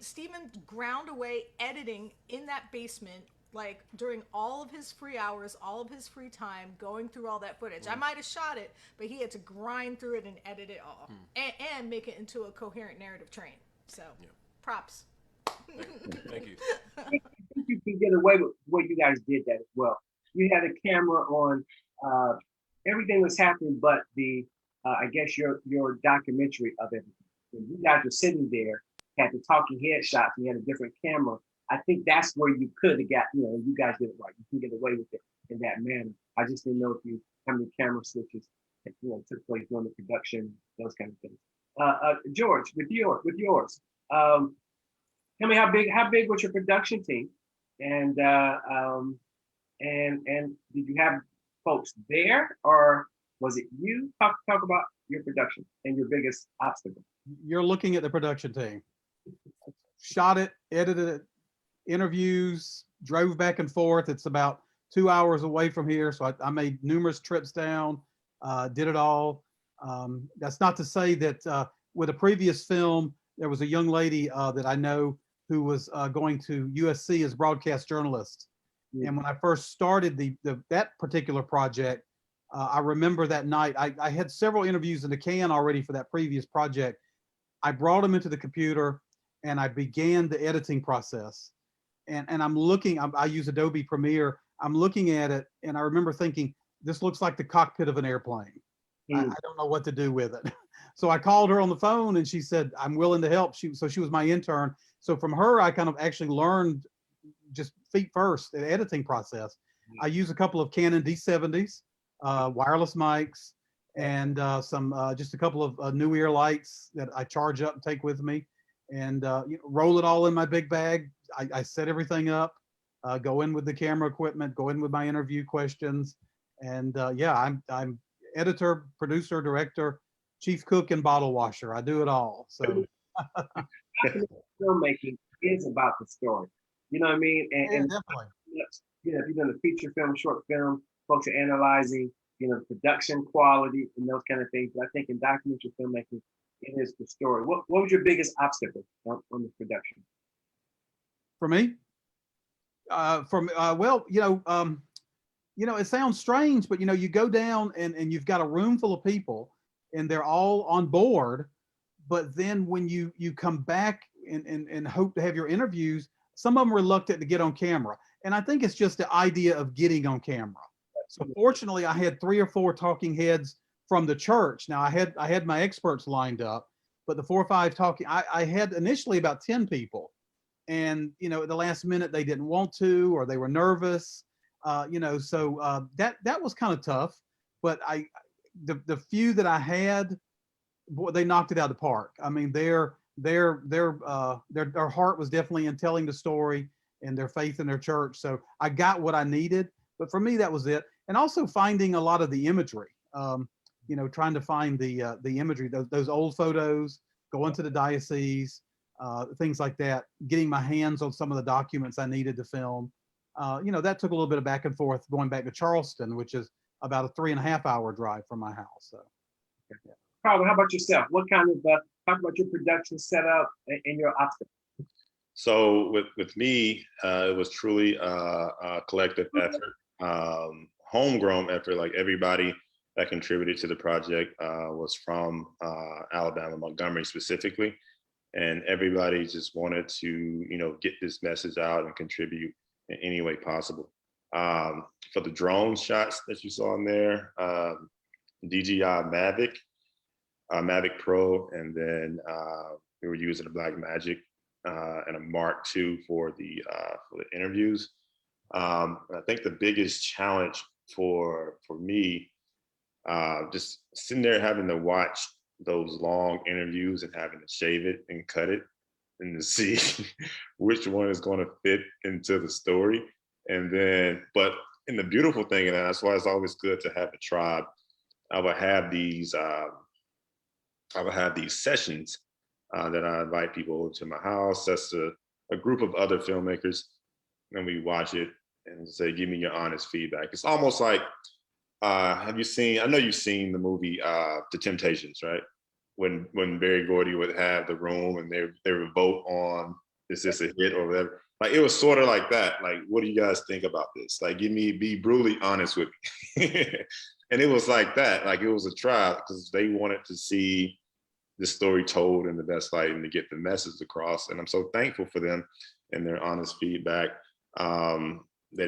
Steven ground away editing in that basement, like during all of his free hours, all of his free time, going through all that footage. I might have shot it, but he had to grind through it and edit it all and make it into a coherent narrative train. So props. Thank you. I think you can get away with what you guys did that as well. You had a camera on, everything was happening, but the, I guess your documentary of everything. When you guys were sitting there, had the talking head shots, and you had a different camera. I think that's where you could have got, you guys did it right. You can get away with it in that manner. I just didn't know how many camera switches, took place during the production, those kind of things. George, with yours, tell me how big was your production team, and did you have folks there, or was it you? Talk about your production and your biggest obstacle. You're looking at the production team. Shot it, edited it, interviews, drove back and forth. It's about 2 hours away from here, so I made numerous trips down, did it all. That's not to say that with a previous film, there was a young lady that I know who was going to USC as broadcast journalist. And when I first started that particular project, I remember that night, I had several interviews in the can already for that previous project. I brought them into the computer and I began the editing process. And I'm looking, I use Adobe Premiere. I'm looking at it and I remember thinking, this looks like the cockpit of an airplane. I don't know what to do with it. So I called her on the phone and she said, I'm willing to help. She was my intern. So from her, I kind of actually learned just feet first the editing process. I use a couple of Canon D70s, wireless mics, and just a couple of new ear lights that I charge up and take with me, and roll it all in my big bag. I set everything up, go in with the camera equipment, go in with my interview questions, and I'm editor, producer, director, chief cook, and bottle washer. I do it all. So filmmaking is about the story. You know what I mean? And definitely. If you're doing a feature film, short film, folks are analyzing, production quality and those kind of things. But I think in documentary filmmaking, it is the story. What was your biggest obstacle on the production? For me, it sounds strange, but you go down and you've got a room full of people and they're all on board. But then when you come back and hope to have your interviews, some of them are reluctant to get on camera. And I think it's just the idea of getting on camera. So fortunately, I had 3 or 4 talking heads from the church. Now I had my experts lined up, but the 4 or 5 talking, I had initially about 10 people. And, at the last minute, they didn't want to, or they were nervous, so that was kind of tough. But the few that I had, boy, they knocked it out of the park. I mean, their heart was definitely in telling the story and their faith in their church. So I got what I needed, but for me, that was it. And also finding a lot of the imagery, trying to find the imagery, those old photos, going to the diocese, things like that, getting my hands on some of the documents I needed to film. That took a little bit of back and forth going back to Charleston, which is about a 3.5 hour drive from my house. So. Yeah. Carl, how about yourself? What kind of talk about your production setup and your obstacles? So with me, it was truly a collective effort, homegrown effort. Like everybody that contributed to the project was from Alabama, Montgomery specifically, and everybody just wanted to get this message out and contribute in any way possible. For the drone shots that you saw in there, DJI Mavic Pro, and then we were using a Blackmagic and a Mark II for the interviews. I think the biggest challenge for me, just sitting there having to watch those long interviews and having to shave it and cut it and to see which one is going to fit into the story. And then, but and the beautiful thing, and that's why it's always good to have a tribe. I would have these sessions that I invite people over to my house. That's a group of other filmmakers, and we watch it and say, "Give me your honest feedback." It's almost like, have you seen? I know you've seen the movie The Temptations, right? When Berry Gordy would have the room and they would vote on, is this a hit or whatever. Like, it was sort of like that. Like, what do you guys think about this? Like, be brutally honest with me. And it was like that. Like, it was a trial because they wanted to see the story told in the best light and to get the message across. And I'm so thankful for them and their honest feedback that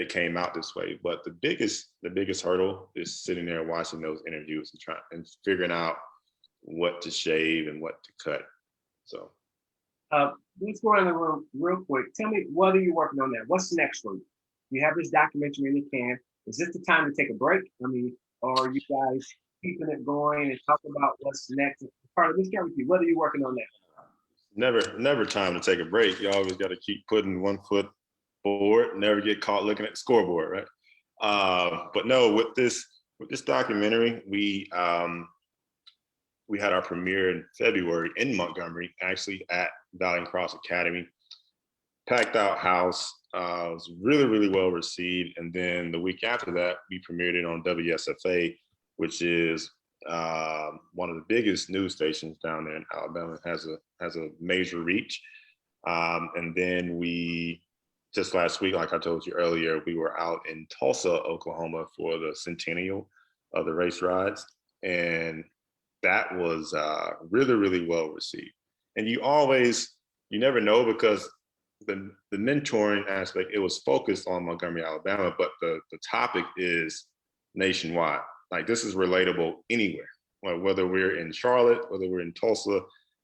it came out this way. But the biggest hurdle is sitting there watching those interviews and figuring out what to shave and what to cut. So. Let's go around the room real quick. Tell me, what are you working on now? What's next for you? You have this documentary in the can. Is this the time to take a break? I mean, or are you guys keeping it going and talk about what's next? Carla, let's start with you. What are you working on now? Never time to take a break. You always got to keep putting one foot forward. Never get caught looking at the scoreboard, right? But no, with this documentary, we had our premiere in February in Montgomery, actually at Valiant Cross Academy. Packed out house, was really, really well received. And then the week after that, we premiered it on WSFA, which is one of the biggest news stations down there in Alabama. It has a major reach. And then we, just last week, like I told you earlier, we were out in Tulsa, Oklahoma for the centennial of the race rides. And that was really, really well received. And you never know, because the mentoring aspect, it was focused on Montgomery, Alabama, but the topic is nationwide. Like, this is relatable anywhere, whether we're in Charlotte, whether we're in Tulsa,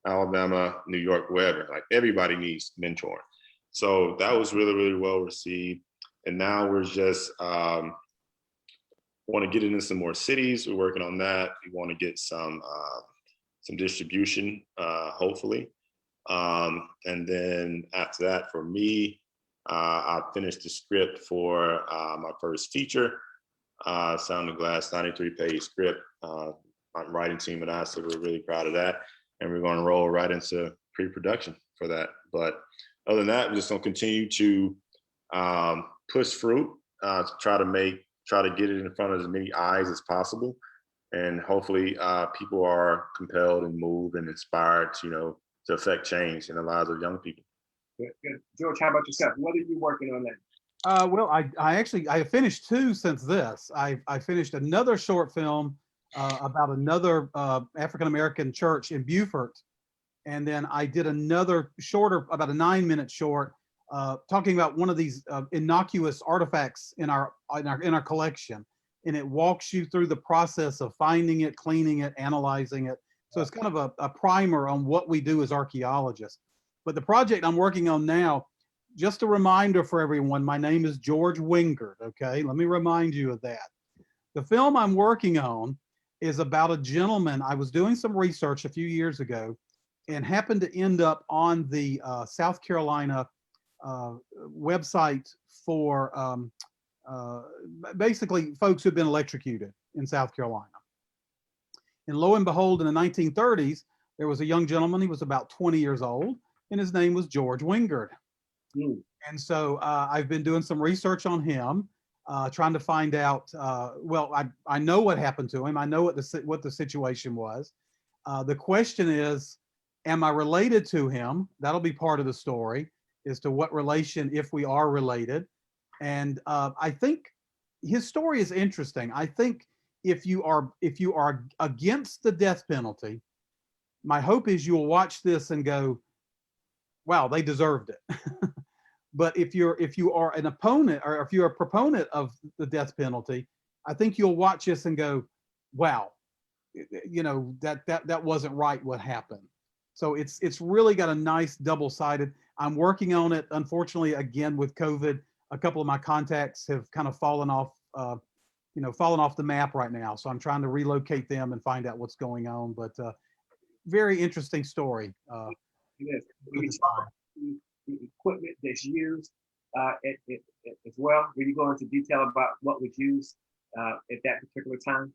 Alabama, New York, wherever. Like, everybody needs mentoring. So that was really, really well received. And now we're just want to get it in some more cities. We're working on that. We want to get some distribution, hopefully. And then after that, for me, I finished the script for my first feature, Sound of Glass, 93-page script. My writing team and I, so we're really proud of that. And we're going to roll right into pre-production for that. But other than that, we're just going to continue to push fruit, to try to get it in front of as many eyes as possible. And hopefully people are compelled and moved and inspired, to affect change in the lives of young people. Good. George, how about yourself? What are you working on now? Well, I finished two since this. I finished another short film about another African-American church in Beaufort. And then I did another shorter, about a 9-minute short, talking about one of these innocuous artifacts in our collection. And it walks you through the process of finding it, cleaning it, analyzing it. So it's kind of a primer on what we do as archaeologists. But the project I'm working on now, just a reminder for everyone, my name is George Wingard, okay? Let me remind you of that. The film I'm working on is about a gentleman. I was doing some research a few years ago and happened to end up on the South Carolina website for basically folks who've been electrocuted in South Carolina. And lo and behold, in the 1930s, there was a young gentleman. He was about 20 years old, and his name was George Wingard. Mm. And so I've been doing some research on him, trying to find out, I know what happened to him. I know what the situation was. The question is, am I related to him? That'll be part of the story, as to what relation, if we are related. And I think his story is interesting. I think if you are against the death penalty, my hope is you will watch this and go, wow, they deserved it. But if you are an opponent, or if you're a proponent of the death penalty, I think you'll watch this and go, wow, that wasn't right what happened. So it's really got a nice double-sided. I'm working on it. Unfortunately, again with COVID, a couple of my contacts have kind of fallen off the map right now. So I'm trying to relocate them and find out what's going on. But very interesting story. It is. Will you talk about the equipment that's used as well? Will you go into detail about what was used at that particular time?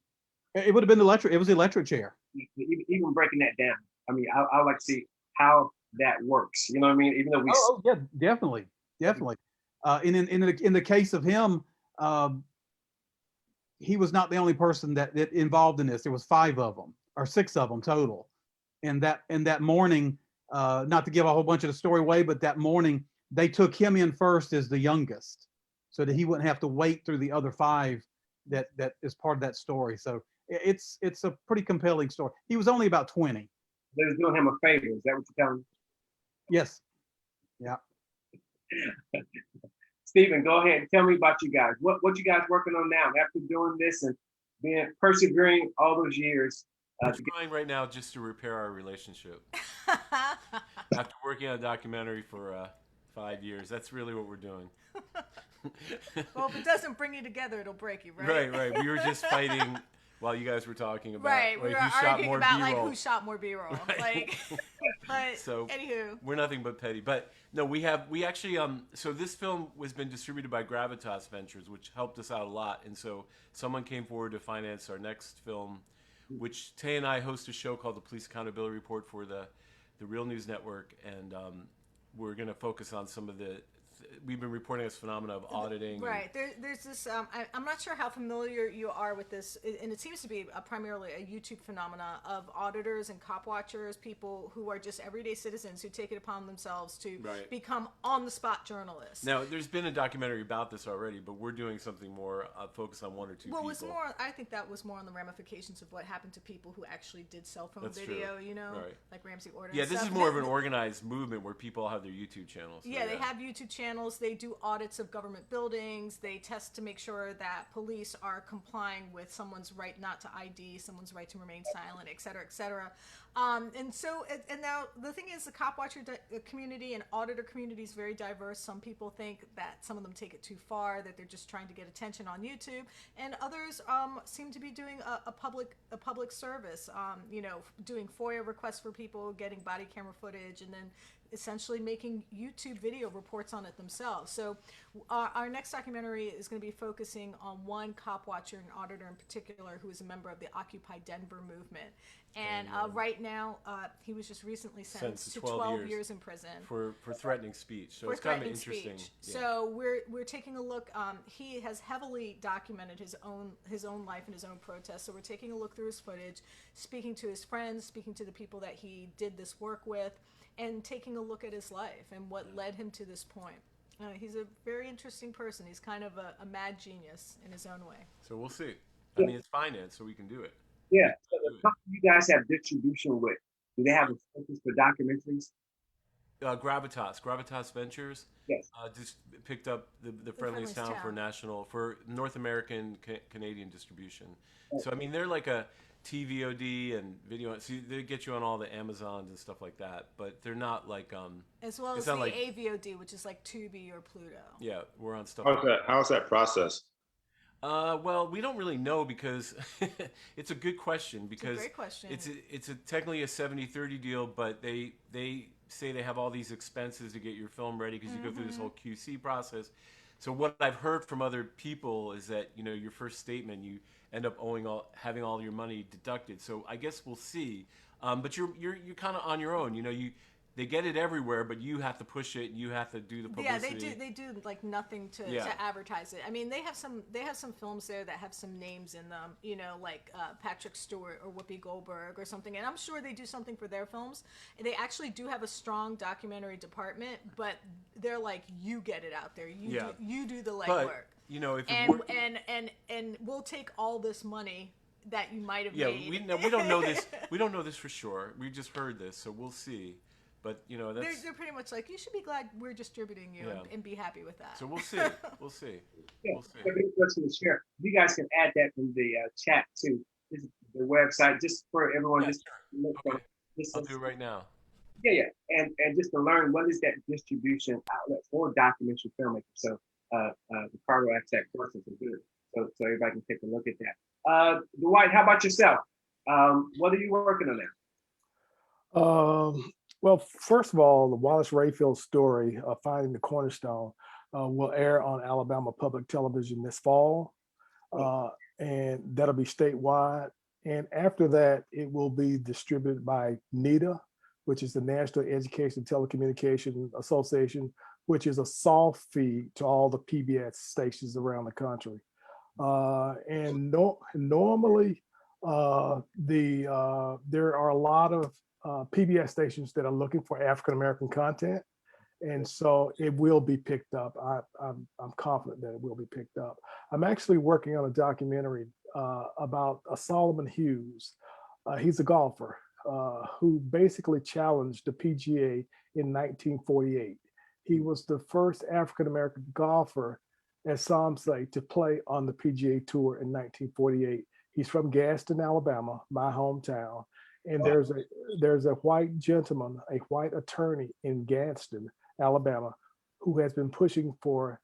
It would have been electric. It was the electric chair. Even breaking that down. I mean, I would like to see how that works. You know what I mean? Even though we. Oh yeah, definitely. And in the case of him, he was not the only person that involved in this. There was 5 of them or 6 of them total. And that morning, not to give a whole bunch of the story away, but that morning they took him in first as the youngest, so that he wouldn't have to wait through the other 5 that is part of that story. So it's a pretty compelling story. He was only about 20. They was doing him a favor. Is that what you're telling me? Yes. Yeah. Stephen, go ahead and tell me about you guys. What you guys working on now after doing this and being persevering all those years? We're trying right now just to repair our relationship. After working on a documentary for 5 years, that's really what we're doing. Well, if it doesn't bring you together, it'll break you, right? Right. We were just fighting while you guys were talking about we were arguing about who shot more B-roll. Right. But so anywho, we're nothing but petty. But no, we actually so this film has been distributed by Gravitas Ventures, which helped us out a lot. And so someone came forward to finance our next film, which Tay and I host a show called the Police Accountability Report for the Real News Network, and we're going to focus on some of we've been reporting this phenomena of auditing. Right. There's this, I'm not sure how familiar you are with this, and it seems to be primarily a YouTube phenomena of auditors and cop watchers, people who are just everyday citizens who take it upon themselves to become on-the-spot journalists. Now, there's been a documentary about this already, but we're doing something more focused on 1 or 2 people. Well, I think that was more on the ramifications of what happened to people who actually did cell phone video, like Ramsey Orton. Yeah, this is more of an organized movement where people have their YouTube channels. So yeah, they have YouTube channels. They do audits of government buildings. They test to make sure that police are complying with someone's right not to ID, someone's right to remain silent, et cetera, et cetera. And now the thing is, the cop watcher community and auditor community is very diverse. Some people think that some of them take it too far, that they're just trying to get attention on YouTube, and others seem to be doing a public service. Doing FOIA requests for people, getting body camera footage, and then essentially making YouTube video reports on it themselves. So our next documentary is going to be focusing on one cop watcher and auditor in particular who is a member of the Occupy Denver movement. And right now, he was just recently sentenced to 12 years in prison for threatening speech. So it's kind of interesting. Yeah. So we're taking a look. He has heavily documented his own life and his own protests. So we're taking a look through his footage, speaking to his friends, speaking to the people that he did this work with, and taking a look at his life and what led him to this point. He's a very interesting person. He's kind of a mad genius in his own way. So we'll see. I mean, it's finance, so we can do it. Yeah. So the company you guys have distribution with, do they have a focus for documentaries? Gravitas Ventures. Yes. Just picked up the friendliest town for North American Canadian distribution. Okay. So I mean, they're like a TVOD and video. So they get you on all the Amazons and stuff like that, but they're not like as well as the AVOD, which is like Tubi or Pluto. Yeah, we're on stuff. How's that process? Well, we don't really know because it's a good question because it's a great question. It's technically a 70-30 deal, but they say they have all these expenses to get your film ready because you go through this whole QC process. So what I've heard from other people is that your first statement you end up having all your money deducted. So I guess we'll see. But you're kind of on your own. They get it everywhere, but you have to push it and you have to do the publicity. Yeah, they do like nothing to advertise it. I mean, they have some films there that have some names in them, like Patrick Stewart or Whoopi Goldberg or something. And I'm sure they do something for their films. And they actually do have a strong documentary department, but they're like, you get it out there. You do the legwork. And we'll take all this money that you might have made. We don't know this. We don't know this for sure. We just heard this, so we'll see. But they're pretty much like, you should be glad we're distributing you, Yeah. and be happy with that. So we'll see. We'll see. Yeah, We'll see. a big question to share. You guys can add that in the chat too. This is the website, just for everyone, Yeah, just to look Okay. for this. I'll do it right now. Yeah, and just to learn what is that distribution outlet for documentary filmmakers. So Ricardo asked that question, so everybody can take a look at that. Dwight, how about yourself? What are you working on now? Well, first of all, the Wallace Rayfield story, Finding the Cornerstone, will air on Alabama Public Television this fall, and that'll be statewide. And after that, it will be distributed by NETA, which is the National Education Telecommunication Association, which is a soft feed to all the PBS stations around the country. Normally, there are a lot of PBS stations that are looking for African American content, and so it will be picked up. I'm confident that it will be picked up. I'm actually working on a documentary about Solomon Hughes. He's a golfer who basically challenged the PGA in 1948. He was the first African American golfer, as some say, to play on the PGA Tour in 1948. He's from Gaston, Alabama, my hometown. And there's a white gentleman, a white attorney in Gaston, Alabama, who has been pushing for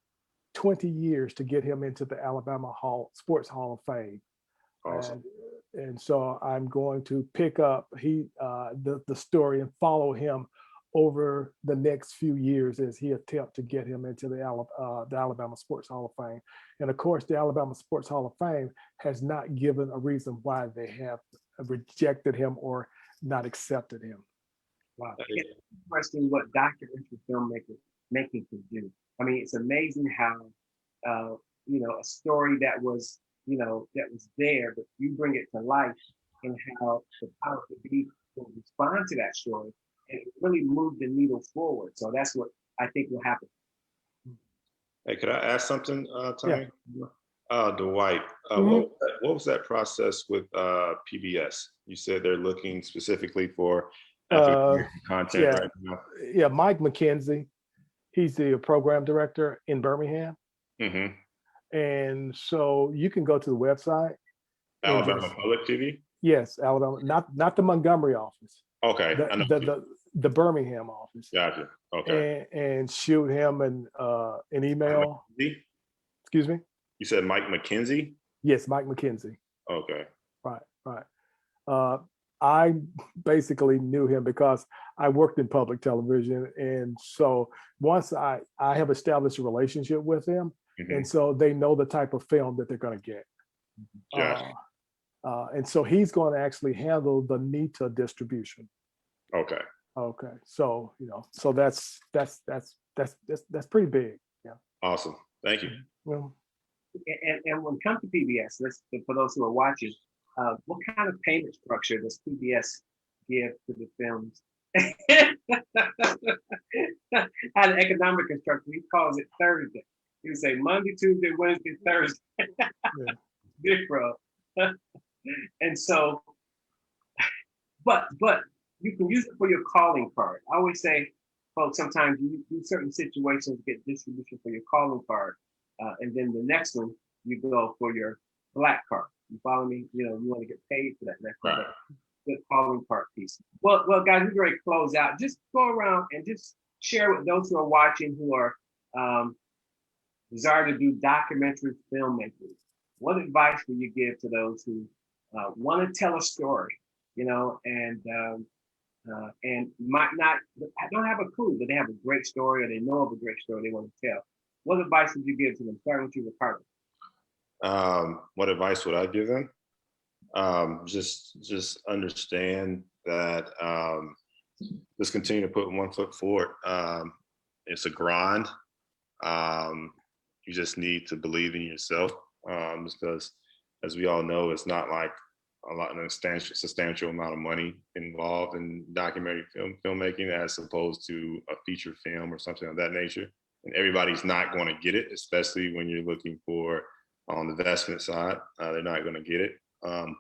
20 years to get him into the Alabama Sports Hall of Fame. Awesome. And so I'm going to pick up the story and follow him over the next few years as he attempts to get him into the Alabama Sports Hall of Fame. And of course, the Alabama Sports Hall of Fame has not given a reason why they have rejected him or not accepted him. Wow, it's interesting what documentary making can do. I mean, it's amazing how a story that was there, but you bring it to life, and how the power to be will respond to that story, and it really moved the needle forward. So that's what I think will happen. Hey, could I ask something, Tommy? Yeah. Dwight, what was that process with PBS? You said they're looking specifically for African American content right now. Yeah, Mike McKenzie, he's the program director in Birmingham. Mm-hmm. And so you can go to the website. Alabama Public TV? Yes, Alabama, not the Montgomery office. Okay. The Birmingham office. Gotcha. Okay. And shoot him an email. Excuse me? You said Mike McKenzie? Yes, Mike McKenzie. Okay. Right. I basically knew him because I worked in public television. And so once I have established a relationship with him, and so they know the type of film that they're going to get. Gotcha. And so he's going to actually handle the NETA distribution. Okay. So, so that's pretty big. Yeah. Awesome. Thank you. Well, and when it comes to PBS, for those who are watching, what kind of payment structure does PBS give to the films? How the economic construction, he calls it Thursday. He would say Monday, Tuesday, Wednesday, Thursday. Big bro. And so, but you can use it for your calling card. I always say, folks, sometimes you do certain situations get distribution for your calling card. And then the next one, you go for your black card. You follow me? You want to get paid for that. That's the calling card piece. Well, guys, we're ready to close out. Just go around and just share with those who are watching, who are desire to do documentary filmmaking. What advice would you give to those who want to tell a story, and might not, don't have a clue, but they have a great story, or they know of a great story they want to tell? What advice would you give to them? Starting with you, Ricardo. What advice would I give them? Just understand that just continue to put one foot forward. It's a grind. You just need to believe in yourself, because, as we all know, it's not like a substantial amount of money involved in documentary filmmaking as opposed to a feature film or something of that nature. And everybody's not going to get it, especially when you're looking for on the investment side. They're not going to get it.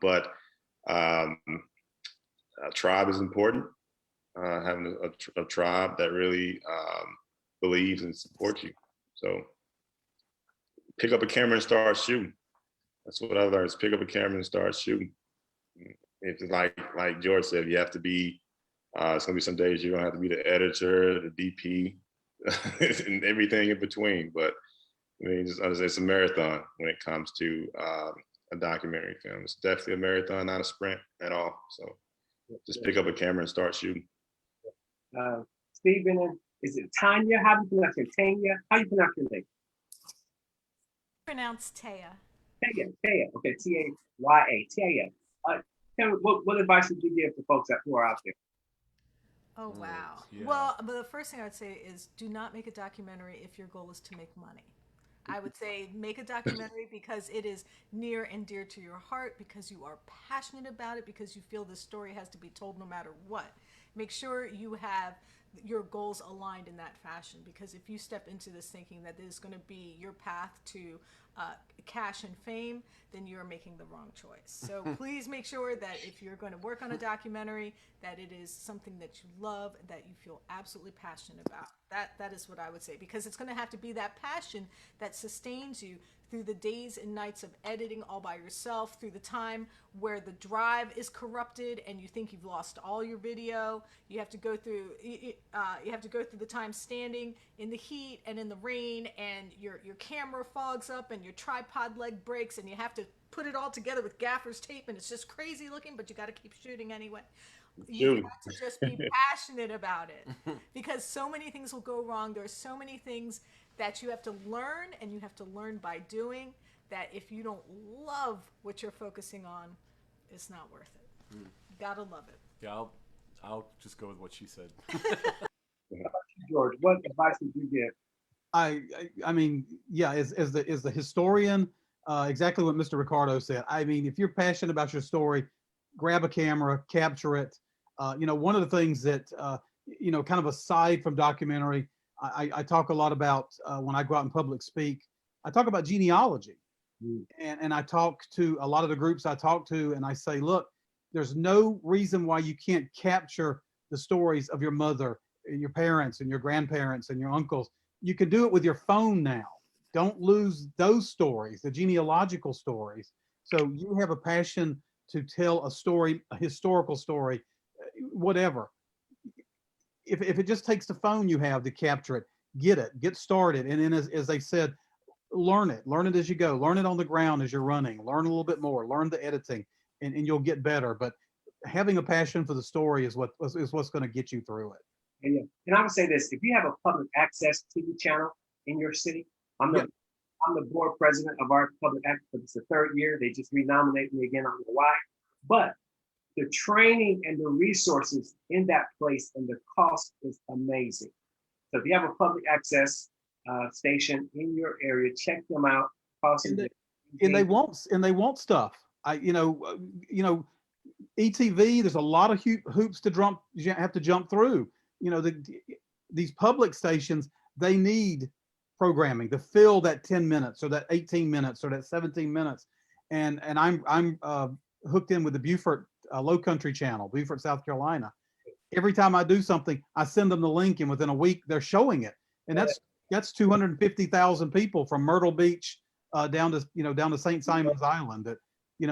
But tribe is important. having a tribe that really believes and supports you. So pick up a camera and start shooting. That's what I learned, is pick up a camera and start shooting. It's like George said, you have to be, it's gonna be some days you're gonna have to be the editor, the DP, and everything in between. But I mean, it's a marathon when it comes to a documentary film. It's definitely a marathon, not a sprint at all. So just pick up a camera and start shooting. Stephen, is it Tanya? How do you pronounce it? Tanya? How do you pronounce your name? Pronounced Taya. Taya. Okay, Taya. Taya. Tell me, what advice would you give to folks who are out there? Oh, wow. Yeah. Well, but the first thing I'd say is do not make a documentary if your goal is to make money. I would say make a documentary because it is near and dear to your heart, because you are passionate about it, because you feel this story has to be told no matter what. Make sure you have your goals aligned in that fashion, because if you step into this thinking that this is going to be your path to cash and fame, then you're making the wrong choice. So please make sure that if you're going to work on a documentary, that it is something that you love, that you feel absolutely passionate about. That is what I would say, because it's going to have to be that passion that sustains you through the days and nights of editing all by yourself, through the time where the drive is corrupted and you think you've lost all your video. You have to go through the time standing in the heat and in the rain, and your camera fogs up and your tripod leg breaks, and you have to put it all together with gaffer's tape, and it's just crazy looking, but you got to keep shooting anyway. You got to just be passionate about it, because so many things will go wrong. There are so many things that you have to learn, and you have to learn by doing, that if you don't love what you're focusing on, it's not worth it. You gotta love it. Yeah, I'll just go with what she said. George, what advice would you give? I mean, yeah, as the historian, exactly what Mr. Ricardo said. I mean, if you're passionate about your story, grab a camera, capture it. One of the things that kind of aside from documentary, I talk a lot about when I go out and public speak. I talk about genealogy, and I talk to a lot of the groups I talk to, and I say, look, there's no reason why you can't capture the stories of your mother, and your parents, and your grandparents, and your uncles. You can do it with your phone now. Don't lose those stories, the genealogical stories. So you have a passion to tell a story, a historical story, whatever. If it just takes the phone you have to capture it, get started. And then as they said, learn it as you go, learn it on the ground as you're running, learn a little bit more, learn the editing, and you'll get better. But having a passion for the story is what's going to get you through it. And I would say this: if you have a public access TV channel in your city, I'm the board president of our public access. It's the third year. They just renominated me again. I don't know why, but the training and the resources in that place and the cost is amazing. So if you have a public access station in your area, check them out. And they want stuff. ETV. There's a lot of hoops you have to jump through. These public stations, they need programming to fill that 10 minutes or that 18 minutes or that 17 minutes. And I'm hooked in with the Beaufort Low Country channel, Beaufort, South Carolina. Every time I do something, I send them the link, and within a week they're showing it. And that's 250,000 people from Myrtle Beach down to St. Simon's Island. That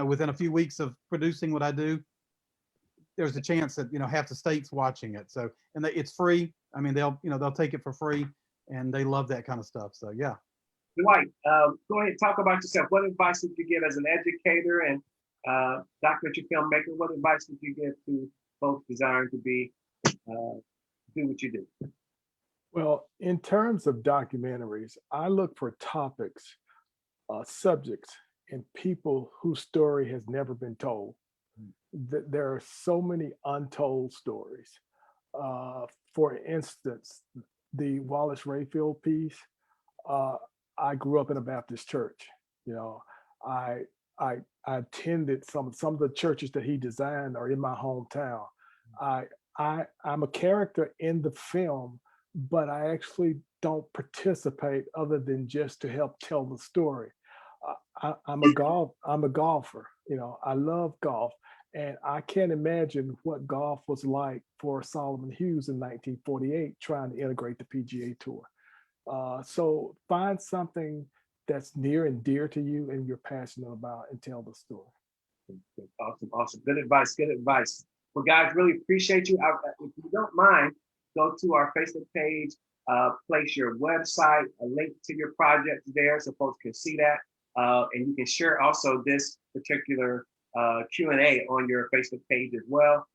within a few weeks of producing what I do, there's a chance that half the state's watching it. So it's free. I mean, they'll take it for free, and they love that kind of stuff. So yeah. Dwight, go ahead, talk about yourself. What advice would you give as an educator and documentary filmmaker? What advice would you give to folks desiring to do what you do? Well, in terms of documentaries, I look for topics, subjects, and people whose story has never been told. There are so many untold stories. For instance, the Wallace Rayfield piece. I grew up in a Baptist church. I attended some of the churches that he designed are in my hometown. I'm a character in the film, but I actually don't participate other than just to help tell the story. I'm a golfer. I love golf, And I can't imagine what golf was like for Solomon Hughes in 1948 trying to integrate the PGA Tour. So find something that's near and dear to you and you're passionate about and tell the story. Awesome, awesome. Good advice, good advice. Well, guys, really appreciate you. If you don't mind, go to our Facebook page, place your website, a link to your project there so folks can see that. And you can share also this particular Q&A on your Facebook page as well.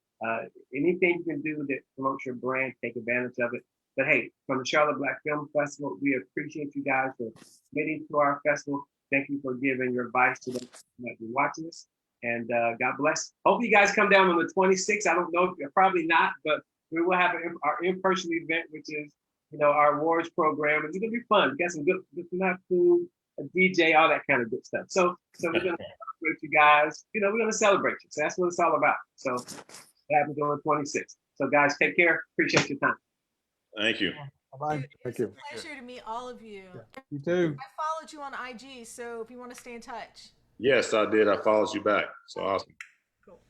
Anything you can do that promotes your brand, take advantage of it. But hey, from the Charlotte Black Film Festival, we appreciate you guys for committing to our festival. Thank you for giving your advice to them that might be watching us. And God bless. Hope you guys come down on the 26th. I don't know if you're probably not, but we will have our in-person event, which is, our awards program. It's gonna be fun. We got some good food, a DJ, all that kind of good stuff. So we're gonna celebrate you guys. We're gonna celebrate you. So that's what it's all about. So it happens on the 26th. So guys, take care. Appreciate your time. Thank you. Bye-bye. Thank It's you. a pleasure to meet all of you. You too. I followed you on IG, so if you want to stay in touch. Yes, I did. I followed you back. So awesome. Cool.